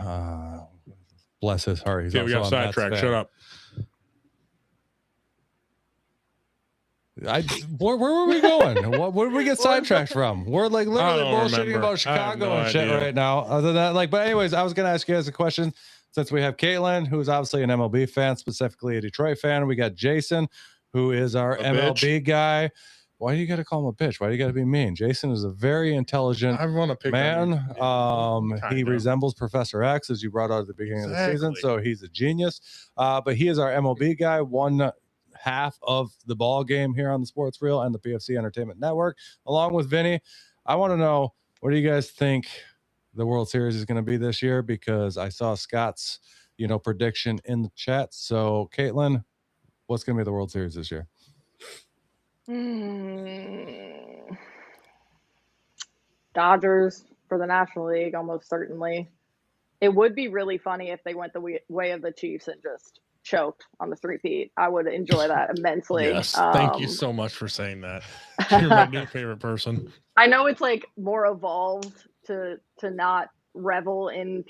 Bless his heart. He's Okay, we got also a Mets sidetracked. fan. Shut up. Where were we going? Where did we get sidetracked from? We're like literally bullshitting remember. about Chicago and shit idea. right now. Other than that, like, but anyways, I was gonna ask you guys a question since we have Caitlin, who's obviously an MLB fan, specifically a Detroit fan. We got Jason, who is our MLB guy. Why do you got to call him a bitch? Why do you got to be mean? Jason is a very intelligent man. He resembles Professor X, as you brought out at the beginning of the season. So he's a genius. But he is our MLB guy. One half of the ball game here on the Sports Reel and the PFC Entertainment Network, along with Vinny. I want to know, what do you guys think the World Series is going to be this year? Because I saw Scott's, prediction in the chat. So, Caitlin, what's going to be the World Series this year? Dodgers for the National League, almost certainly. It would be really funny if they went the way of the Chiefs and just choked on the three-peat. I would enjoy that immensely. Yes, thank you so much for saying that. You're my new favorite person. I know it's like more evolved to not revel in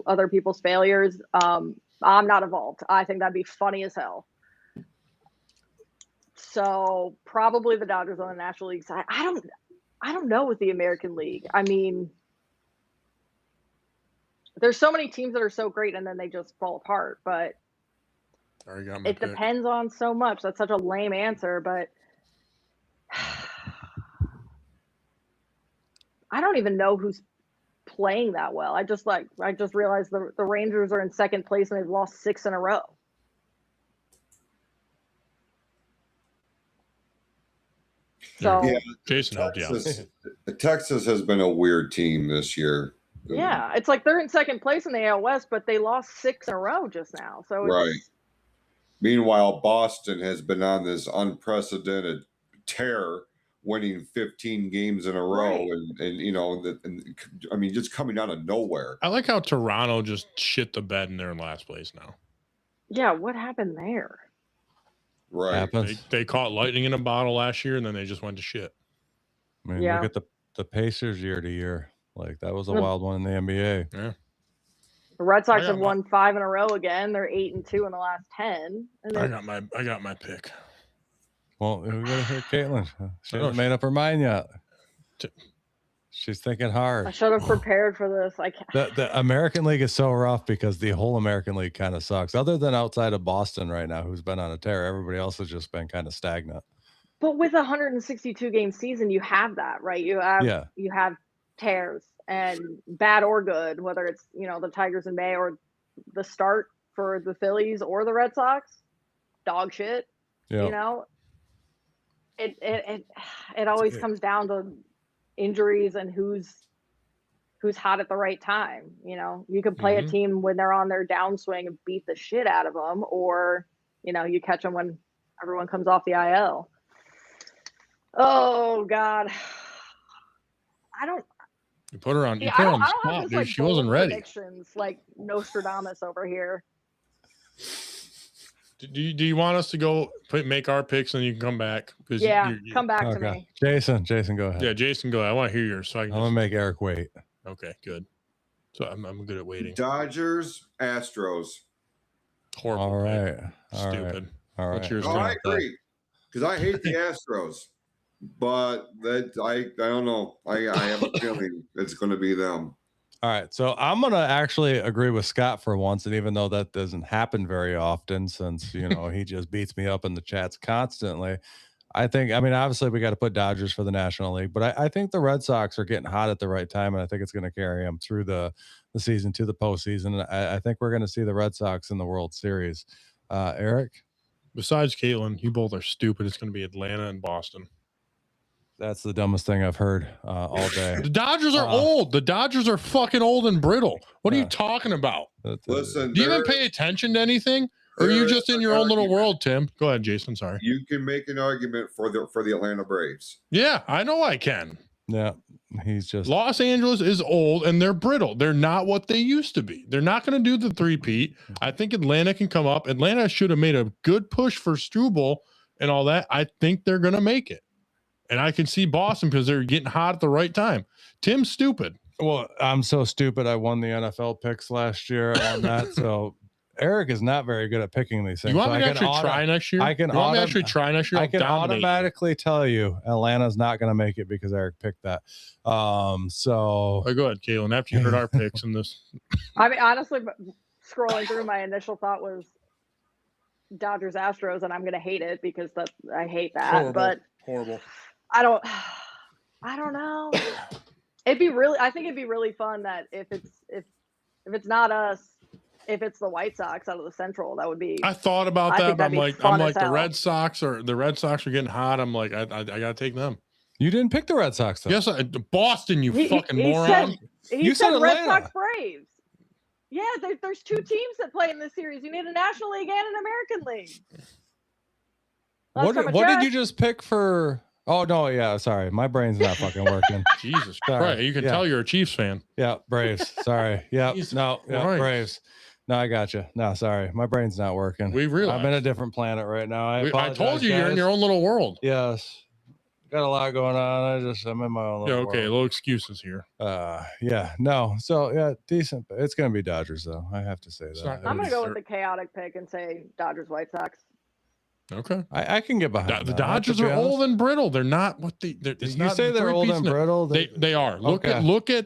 other people's failures. I'm not evolved. I think that'd be funny as hell. So probably the Dodgers on the National League side. I don't know with the American League. I mean, there's so many teams that are so great and then they just fall apart. But it depends on so much. That's such a lame answer, but I don't even know who's playing that well. I just realized the Rangers are in second place and they've lost 6 in a row. So yeah, Jason helped you out. Texas has been a weird team this year. Yeah, it's like they're in second place in the AL West, but they lost 6 in a row just now. So right. Meanwhile, Boston has been on this unprecedented tear, winning 15 games in a row, and just coming out of nowhere. I like how Toronto just shit the bed and they're in last place now. Yeah, what happened there? Right. They caught lightning in a bottle last year, and then they just went to shit. I mean, look at the Pacers year to year. Like, that was a wild one in the NBA. Yeah. The Red Sox have won 5 in a row again. They're 8-2 in the last 10. And I got my pick. Well, we gotta hear Caitlin. She hasn't made up her mind yet. She's thinking hard. I should have prepared for this. The American League is so rough because the whole American League kind of sucks. Other than outside of Boston right now, who's been on a tear, everybody else has just been kind of stagnant. But with a 162 game season, you have that, right? You have tears, and bad or good, whether it's the Tigers in May or the start for the Phillies or the Red Sox, dog shit. Yep. It always comes down to injuries and who's hot at the right time. You can play a team when they're on their downswing and beat the shit out of them, or you catch them when everyone comes off the IL. Oh God, You put her on. You put her on the spot, dude. She wasn't ready. Predictions like Nostradamus over here. Do you want us to go make our picks and you can come back? Come back to me. Jason, go ahead. Yeah, Jason, go ahead. I want to hear yours. So I'm gonna make Eric wait. Okay, good. So I'm good at waiting. Dodgers, Astros. Horrible. All right. Stupid. All right. What's yours? I agree, because I hate the Astros, but I don't know. I have a feeling it's going to be them. All right, so I'm going to actually agree with Scott for once, and even though that doesn't happen very often since, he just beats me up in the chats constantly, obviously we got to put Dodgers for the National League, but I think the Red Sox are getting hot at the right time, and I think it's going to carry them through the season to the postseason. I think we're going to see the Red Sox in the World Series. Eric? Besides Caitlin, you both are stupid. It's going to be Atlanta and Boston. That's the dumbest thing I've heard all day. The Dodgers are old. The Dodgers are fucking old and brittle. What are you talking about? Listen, do you even pay attention to anything? Or are you just in your own little world, Tim? Go ahead, Jason. Sorry. You can make an argument for the Atlanta Braves. Yeah, I know I can. Yeah, he's just Los Angeles is old and they're brittle. They're not what they used to be. They're not going to do the three-peat. I think Atlanta can come up. Atlanta should have made a good push for Struble and all that. I think they're going to make it. And I can see Boston because they're getting hot at the right time. Tim's stupid. Well, I'm so stupid. I won the NFL picks last year on that. So Eric is not very good at picking these things. You want so me to actually try next year? I can actually try next year. I can automatically tell you Atlanta's not going to make it because Eric picked that. So go ahead, Kaylin. After you heard our picks in this, I mean, honestly, scrolling through, my initial thought was Dodgers Astros, and I'm going to hate it because I hate that. Horrible. But horrible. I don't know. I think it'd be really fun that if it's not us, if it's the White Sox out of the Central, that would be. I thought about that, but I'm like the hell. Red Sox are getting hot. I'm like, I gotta take them. You didn't pick the Red Sox, though. Yes, Boston, you fucking moron. He said Red Sox Braves. Yeah, there's two teams that play in this series. You need a National League and an American League. What did you just pick for? Oh, no, yeah, sorry. My brain's not fucking working. Jesus Christ. You can tell you're a Chiefs fan. Yeah, Braves. Sorry. Yeah, Right. Braves. No, I got you. No, sorry. My brain's not working. We realize. I'm in a different planet right now. I told you you're in your own little world. Yes. Got a lot going on. I'm in my own little world. Little excuses here. Yeah, no. So, yeah, decent. It's going to be Dodgers, though. I have to say that. I'm going to go with the chaotic pick and say Dodgers White Sox. Okay. I can get behind the Dodgers are old and brittle. They're not what they. You say they're old and brittle. They are. Look at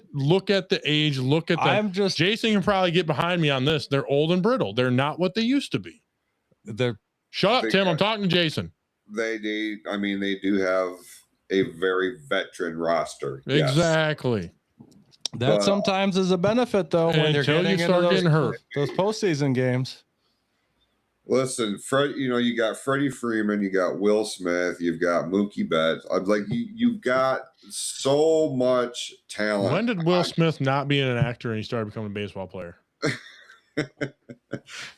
the age. Look at that. Jason can probably get behind me on this. They're old and brittle. They're not what they used to be. Shut up, Tim. I'm talking to Jason. They do have a very veteran roster. Exactly. Yes. That sometimes is a benefit, though, when you're getting hurt. Those postseason games. Listen, Fred. You got Freddie Freeman, you got Will Smith, you've got Mookie Betts. I'm like, you've got so much talent. When did Will Smith not be an actor and he started becoming a baseball player?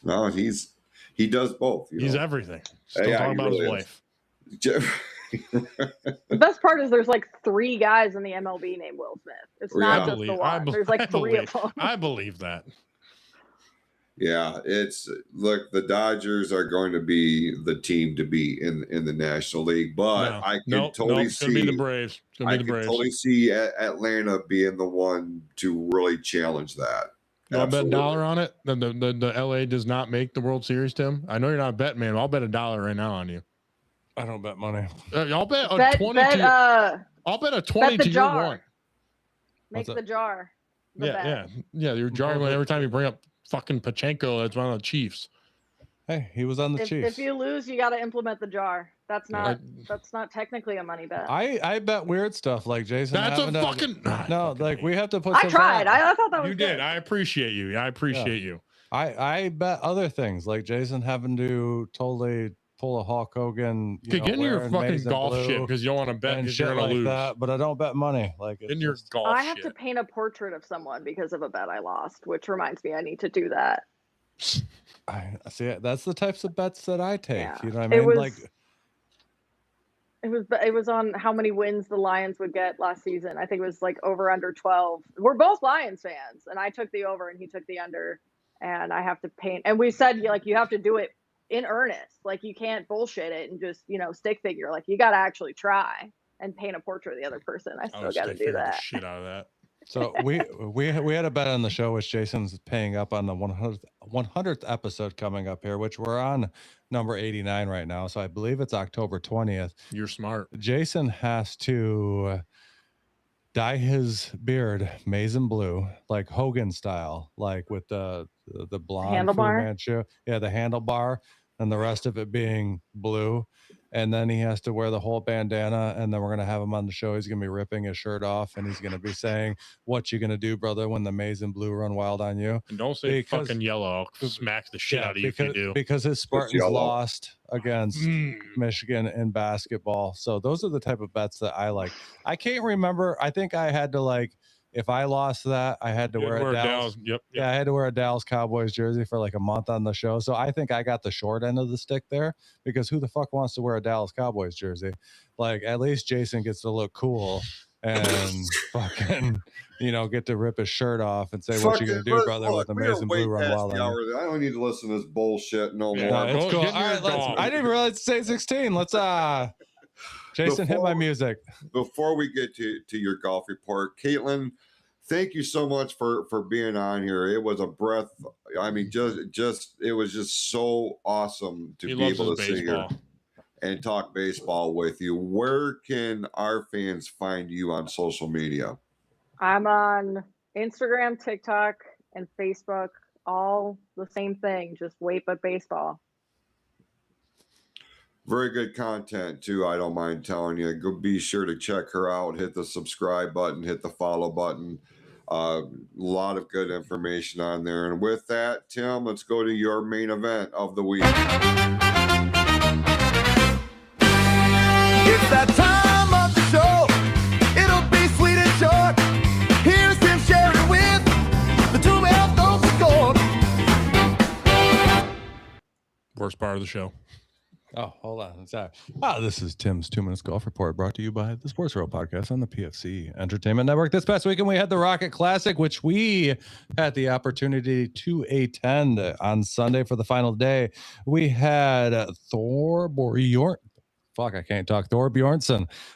No, he does both. He's everything. Still talking about his wife. The best part is there's like 3 guys in the MLB named Will Smith. It's not just the one. There's like 3 of them. I believe that. Yeah, the Dodgers are going to be the team to beat in the National League, but I can totally see it's gonna be the Braves. Totally see Atlanta being the one to really challenge that. I'll bet $1 on it. The LA does not make the World Series, Tim. I know you're not a bet man. I'll bet $1 right now on you. I don't bet money. I'll bet a 20. I'll bet a 20 to your 1. Make the jar. Yeah. You're jarring every time you bring up fucking Pachenko. That's one of the Chiefs. Hey, he was on the Chiefs. If you lose, you got to implement the jar. That's not technically a money bet. I bet weird stuff like Jason. That's a fucking we have to put. I tried. I thought that was you good. did. I appreciate you. you. I bet other things like Jason having to totally pull a Hulk Hogan. Get into your fucking golf shit because you don't want to bet because you're gonna lose. That, but I don't bet money. In your golf. I have to paint a portrait of someone because of a bet I lost, which reminds me I need to do that. I see. That's the types of bets that I take. Yeah. You know what I mean? It was on how many wins the Lions would get last season. I think it was like over under 12. We're both Lions fans, and I took the over and he took the under. And I have to paint. And we said you have to do it in earnest. Like you can't bullshit it and just stick figure. Like you got to actually try and paint a portrait of the other person. I still got to do that. Shit out of that. So we had a bet on the show, which Jason's paying up on the 100th episode coming up here, which we're on number 89 right now. So I believe it's October 20th. You're smart. Jason has to dye his beard maize and blue, like Hogan style, like with the blonde handlebar. Yeah, the handlebar, and the rest of it being blue. and then he has to wear the whole bandana, and then we're going to have him on the show. He's going to be ripping his shirt off, and he's going to be saying, "What you going to do, brother, when the maize and blue run wild on you?" And don't say fucking yellow. I'll smack the shit out of you if you do. Because his Spartans lost against Michigan in basketball. So those are the type of bets that I like. I can't remember. I think I had to, like, if I lost that, I had to wear a Dallas. Yep. Yeah, I had to wear a Dallas Cowboys jersey for like a month on the show. So I think I got the short end of the stick there, because who the fuck wants to wear a Dallas Cowboys jersey? Like, at least Jason gets to look cool and fucking, get to rip his shirt off and say, "What you gonna do, brother, with the maize and blue run wild on you?" I don't need to listen to this bullshit no more. No, it's cool. All right, I didn't realize it's 16. Let's Jason, hit my music. Before we get to your golf report, Caitlin, thank you so much for being on here. It was a breath. I mean, it was just so awesome to be able to sit here and talk baseball with you. Where can our fans find you on social media? I'm on Instagram, TikTok, and Facebook. All the same thing, just Wait But Baseball. Very good content too. I don't mind telling you. Go, be sure to check her out. Hit the subscribe button. Hit the follow button. A lot of good information on there. And with that, Tim, let's go to your main event of the week. It's that time of the show. It'll be sweet and short. Here's Tim Sheridan with the 2.5 goals scored. Worst part of the show. Oh, hold on. This is Tim's 2 Minutes Golf Report, brought to you by the Sports World Podcast on the PFC Entertainment Network. This past weekend, we had the Rocket Classic, which we had the opportunity to attend on Sunday for the final day. We had Thor Bjornsson,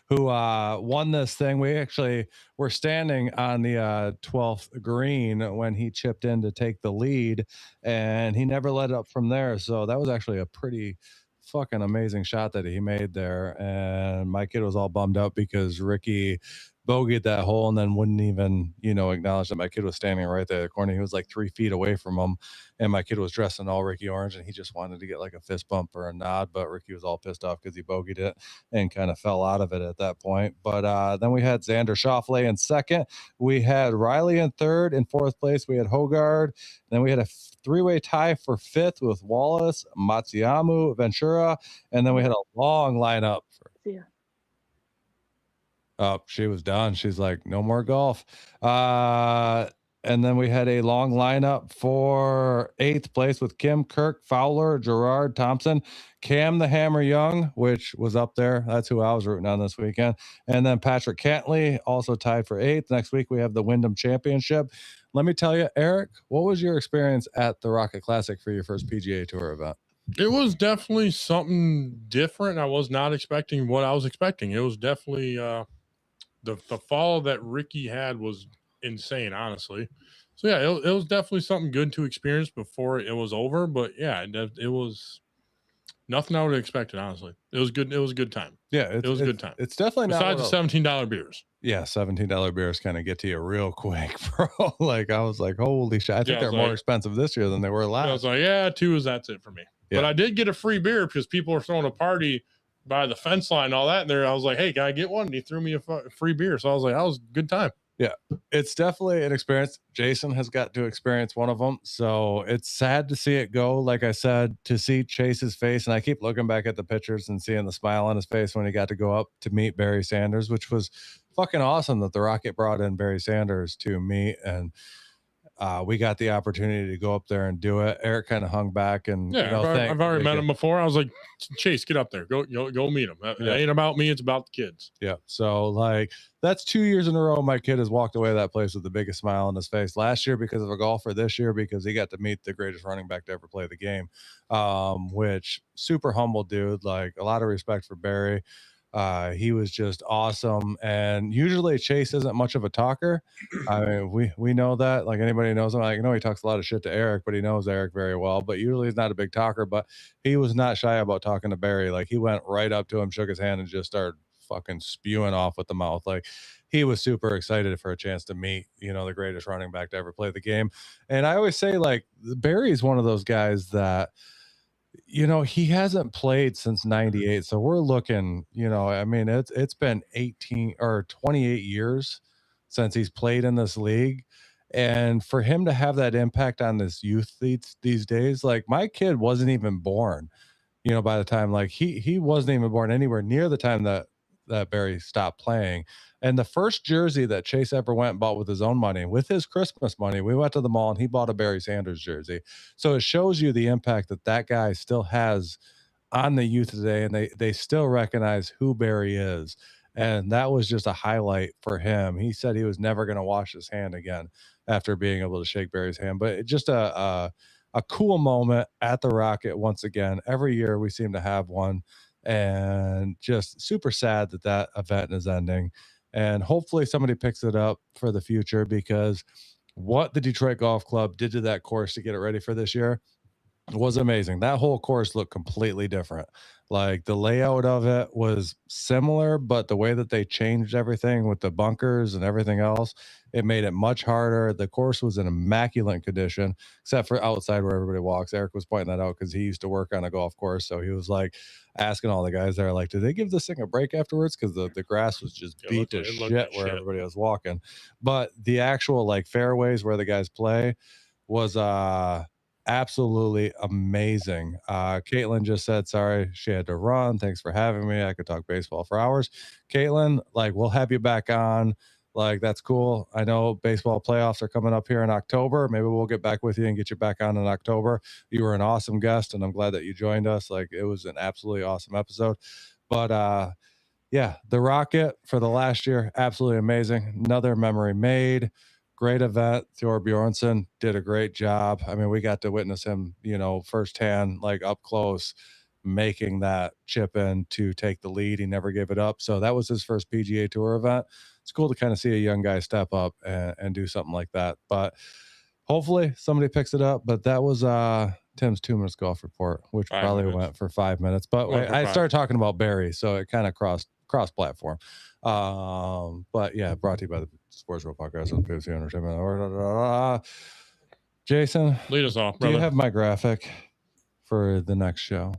who won this thing. We actually were standing on the 12th green when he chipped in to take the lead, and he never let up from there. So that was actually a pretty fucking amazing shot that he made there. And my kid was all bummed out because Ricky bogeyed that hole and then wouldn't even, acknowledge that my kid was standing right there in the corner. He was like 3 feet away from him, and my kid was dressed in all Ricky orange, and he just wanted to get like a fist bump or a nod, but Ricky was all pissed off because he bogeyed it and kind of fell out of it at that point. But then we had Xander Schauffele in second. We had Riley in third. In fourth place, we had Hogard. Then we had a three-way tie for fifth with Wallace, Matsuyamu, Ventura, and then we had a long lineup for Oh, she was done. She's like, no more golf. And then we had a long lineup for eighth place with Kim, Kirk, Fowler, Gerard, Thompson, Cam the Hammer Young, which was up there. That's who I was rooting on this weekend. And then Patrick Cantley also tied for eighth. Next week, we have the Wyndham Championship. Let me tell you, Eric, what was your experience at the Rocket Classic for your first PGA Tour event? It was definitely something different. I was not expecting what I was expecting. It was definitely the fall that Ricky had was insane, honestly. So yeah, it was definitely something good to experience before it was over. But yeah, it was nothing I would have expected, honestly. It was good. It was a good time. Yeah, it was a good time. It's definitely besides the $17 beers. Yeah, $17 beers kind of get to you real quick, bro. Like I was like, holy shit! I think they're more expensive this year than they were last. I was like, yeah, that's it for me. Yeah. But I did get a free beer because people were throwing a party by the fence line and all that. And there, I was like, hey, can I get one? And he threw me a free beer. So I was like, that was a good time. Yeah, it's definitely an experience. Jason has got to experience one of them. So it's sad to see it go. Like I said, to see Chase's face. And I keep looking back at the pictures and seeing the smile on his face when he got to go up to meet Barry Sanders, which was fucking awesome that the Rocket brought in Barry Sanders to meet. And we got the opportunity to go up there and do it. Eric kind of hung back and I've already met him before. I was like, Chase, get up there, go meet him. It ain't about me, it's about the kids. Yeah. So like that's 2 years in a row my kid has walked away that place with the biggest smile on his face. Last year because of a golfer, this year because he got to meet the greatest running back to ever play the game, which super humble dude. Like a lot of respect for Barry. He was just awesome. And usually Chase isn't much of a talker. I mean, we know that, like anybody knows him. Like, he talks a lot of shit to Eric, but he knows Eric very well, but usually he's not a big talker, but he was not shy about talking to Barry. Like he went right up to him, shook his hand and just started fucking spewing off with the mouth. Like he was super excited for a chance to meet, the greatest running back to ever play the game. And I always say like Barry is one of those guys that he hasn't played since 98. So we're looking, I mean, it's been 18 or 28 years since he's played in this league. And for him to have that impact on this youth these days, like my kid wasn't even born, by the time like he wasn't even born anywhere near the time that Barry stopped playing. And the first jersey that Chase ever went and bought with his own money, with his Christmas money, we went to the mall and he bought a Barry Sanders jersey. So it shows you the impact that guy still has on the youth today, and they still recognize who Barry is. And that was just a highlight for him. He said he was never going to wash his hand again after being able to shake Barry's hand. But just a cool moment at the Rocket once again. Every year we seem to have one, and just super sad that event is ending. And hopefully somebody picks it up for the future, because what the Detroit Golf Club did to that course to get it ready for this year was amazing. That whole course looked completely different. Like the layout of it was similar, but the way that they changed everything with the bunkers and everything else, it made it much harder. The course was in immaculate condition, except for outside where everybody walks. Eric was pointing that out because he used to work on a golf course. So he was like asking all the guys there, like, did they give this thing a break afterwards? Because the grass was just beat to shit where everybody was walking. But the actual like fairways where the guys play was absolutely amazing. Caitlin just said, sorry, she had to run. Thanks for having me. I could talk baseball for hours. Caitlin, like, we'll have you back on. Like, that's cool. I know baseball playoffs are coming up here in October. Maybe we'll get back with you and get you back on in October. You were an awesome guest, and I'm glad that you joined us. Like, it was an absolutely awesome episode. But yeah, the Rocket for the last year, absolutely amazing. Another memory made. Great event. Thor Bjornsson did a great job. I mean, we got to witness him, firsthand, like up close, making that chip in to take the lead. He never gave it up. So that was his first PGA Tour event. It's cool to kind of see a young guy step up and do something like that. But hopefully somebody picks it up. But that was Tim's 2 minutes golf report, which probably went for 5 minutes. But I started talking about Barry, so it kind of cross platform. But yeah, brought to you by the Sports World Podcast on PFC Entertainment. Jason, lead us off, brother. Do you have my graphic for the next show?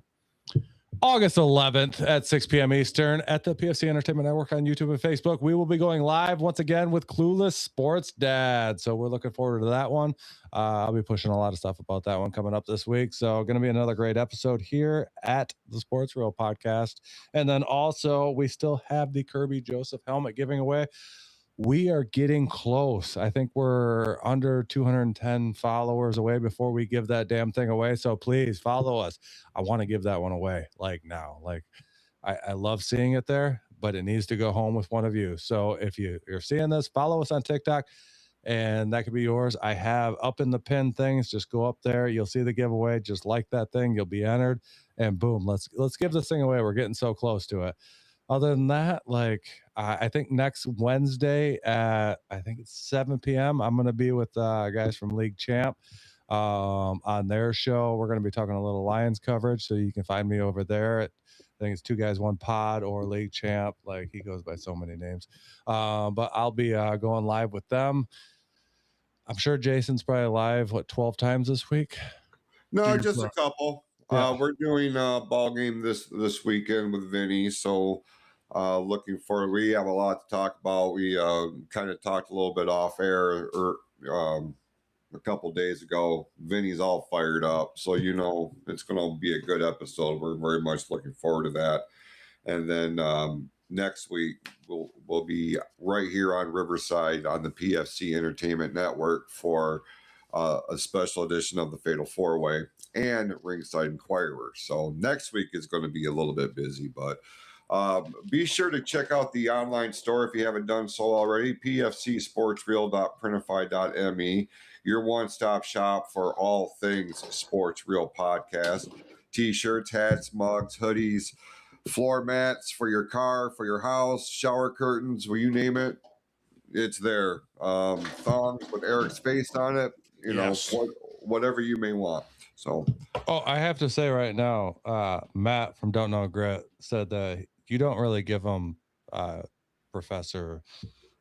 August 11th at 6 p.m. Eastern at the PFC Entertainment Network on YouTube and Facebook. We will be going live once again with Clueless Sports Dad. So we're looking forward to that one. I'll be pushing a lot of stuff about that one coming up this week. So going to be another great episode here at the Sports Reel Podcast. And then also we still have the Kirby Joseph helmet giving away. We are getting close. I think we're under 210 followers away before we give that damn thing away. So please follow us. I want to give that one away like now. Like I love seeing it there, but it needs to go home with one of you. So if you're seeing this, follow us on TikTok and that could be yours. I have up in the pin things. Just go up there. You'll see the giveaway. Just like that thing. You'll be entered and boom, let's give this thing away. We're getting so close to it. Other than that, like I think next Wednesday at I think it's 7 p.m. I'm going to be with guys from League Champ on their show. We're going to be talking a little Lions coverage, so you can find me over there. I think it's 2 Guys 1 Pod or League Champ. Like he goes by so many names, but I'll be going live with them. I'm sure Jason's probably live 12 times this week. No, just a couple. Yeah. We're doing a ball game this weekend with Vinny, so. Looking forward. We have a lot to talk about. We kind of talked a little bit off air a couple days ago. Vinny's all fired up, so it's going to be a good episode. We're very much looking forward to that. And then next week we'll be right here on Riverside on the PFC Entertainment Network for a special edition of the Fatal 4-Way and Ringside Inquirer. So next week is going to be a little bit busy, but. Be sure to check out the online store if you haven't done so already, pfcsportsreel.printify.me, your one-stop shop for all things Sports Reel Podcast. T-shirts, hats, mugs, hoodies, floor mats for your car, for your house, shower curtains, will you name it, it's there. Thongs with Eric's face on it, whatever you may want. So, I have to say right now, Matt from Don't Know Grit said that you don't really give him Professor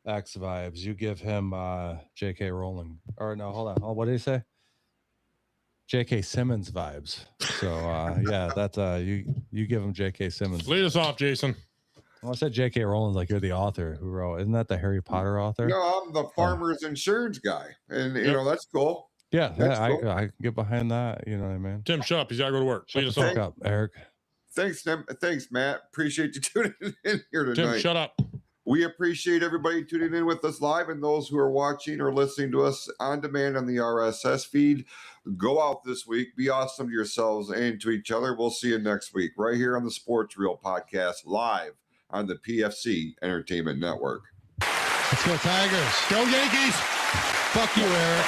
X vibes. You give him J.K. Rowling. Or no, hold on. What did he say? J.K. Simmons vibes. So yeah, that's you give him J.K. Simmons. Lead us off, Jason. Well, I said J.K. Rowling's like you're the author who wrote. Isn't that the Harry Potter author? No, I'm the farmer's insurance guy, and you know that's cool. Yeah, That's cool. I can get behind that. You know what I mean? Tim, shut up. He's got to go to work. Shut the fuck up, Eric. Thanks, Tim. Thanks, Matt. Appreciate you tuning in here tonight. Tim, shut up. We appreciate everybody tuning in with us live and those who are watching or listening to us on demand on the RSS feed. Go out this week. Be awesome to yourselves and to each other. We'll see you next week right here on the Sports Reel podcast live on the PFC Entertainment Network. Let's go Tigers. Go Yankees. Fuck you, Eric.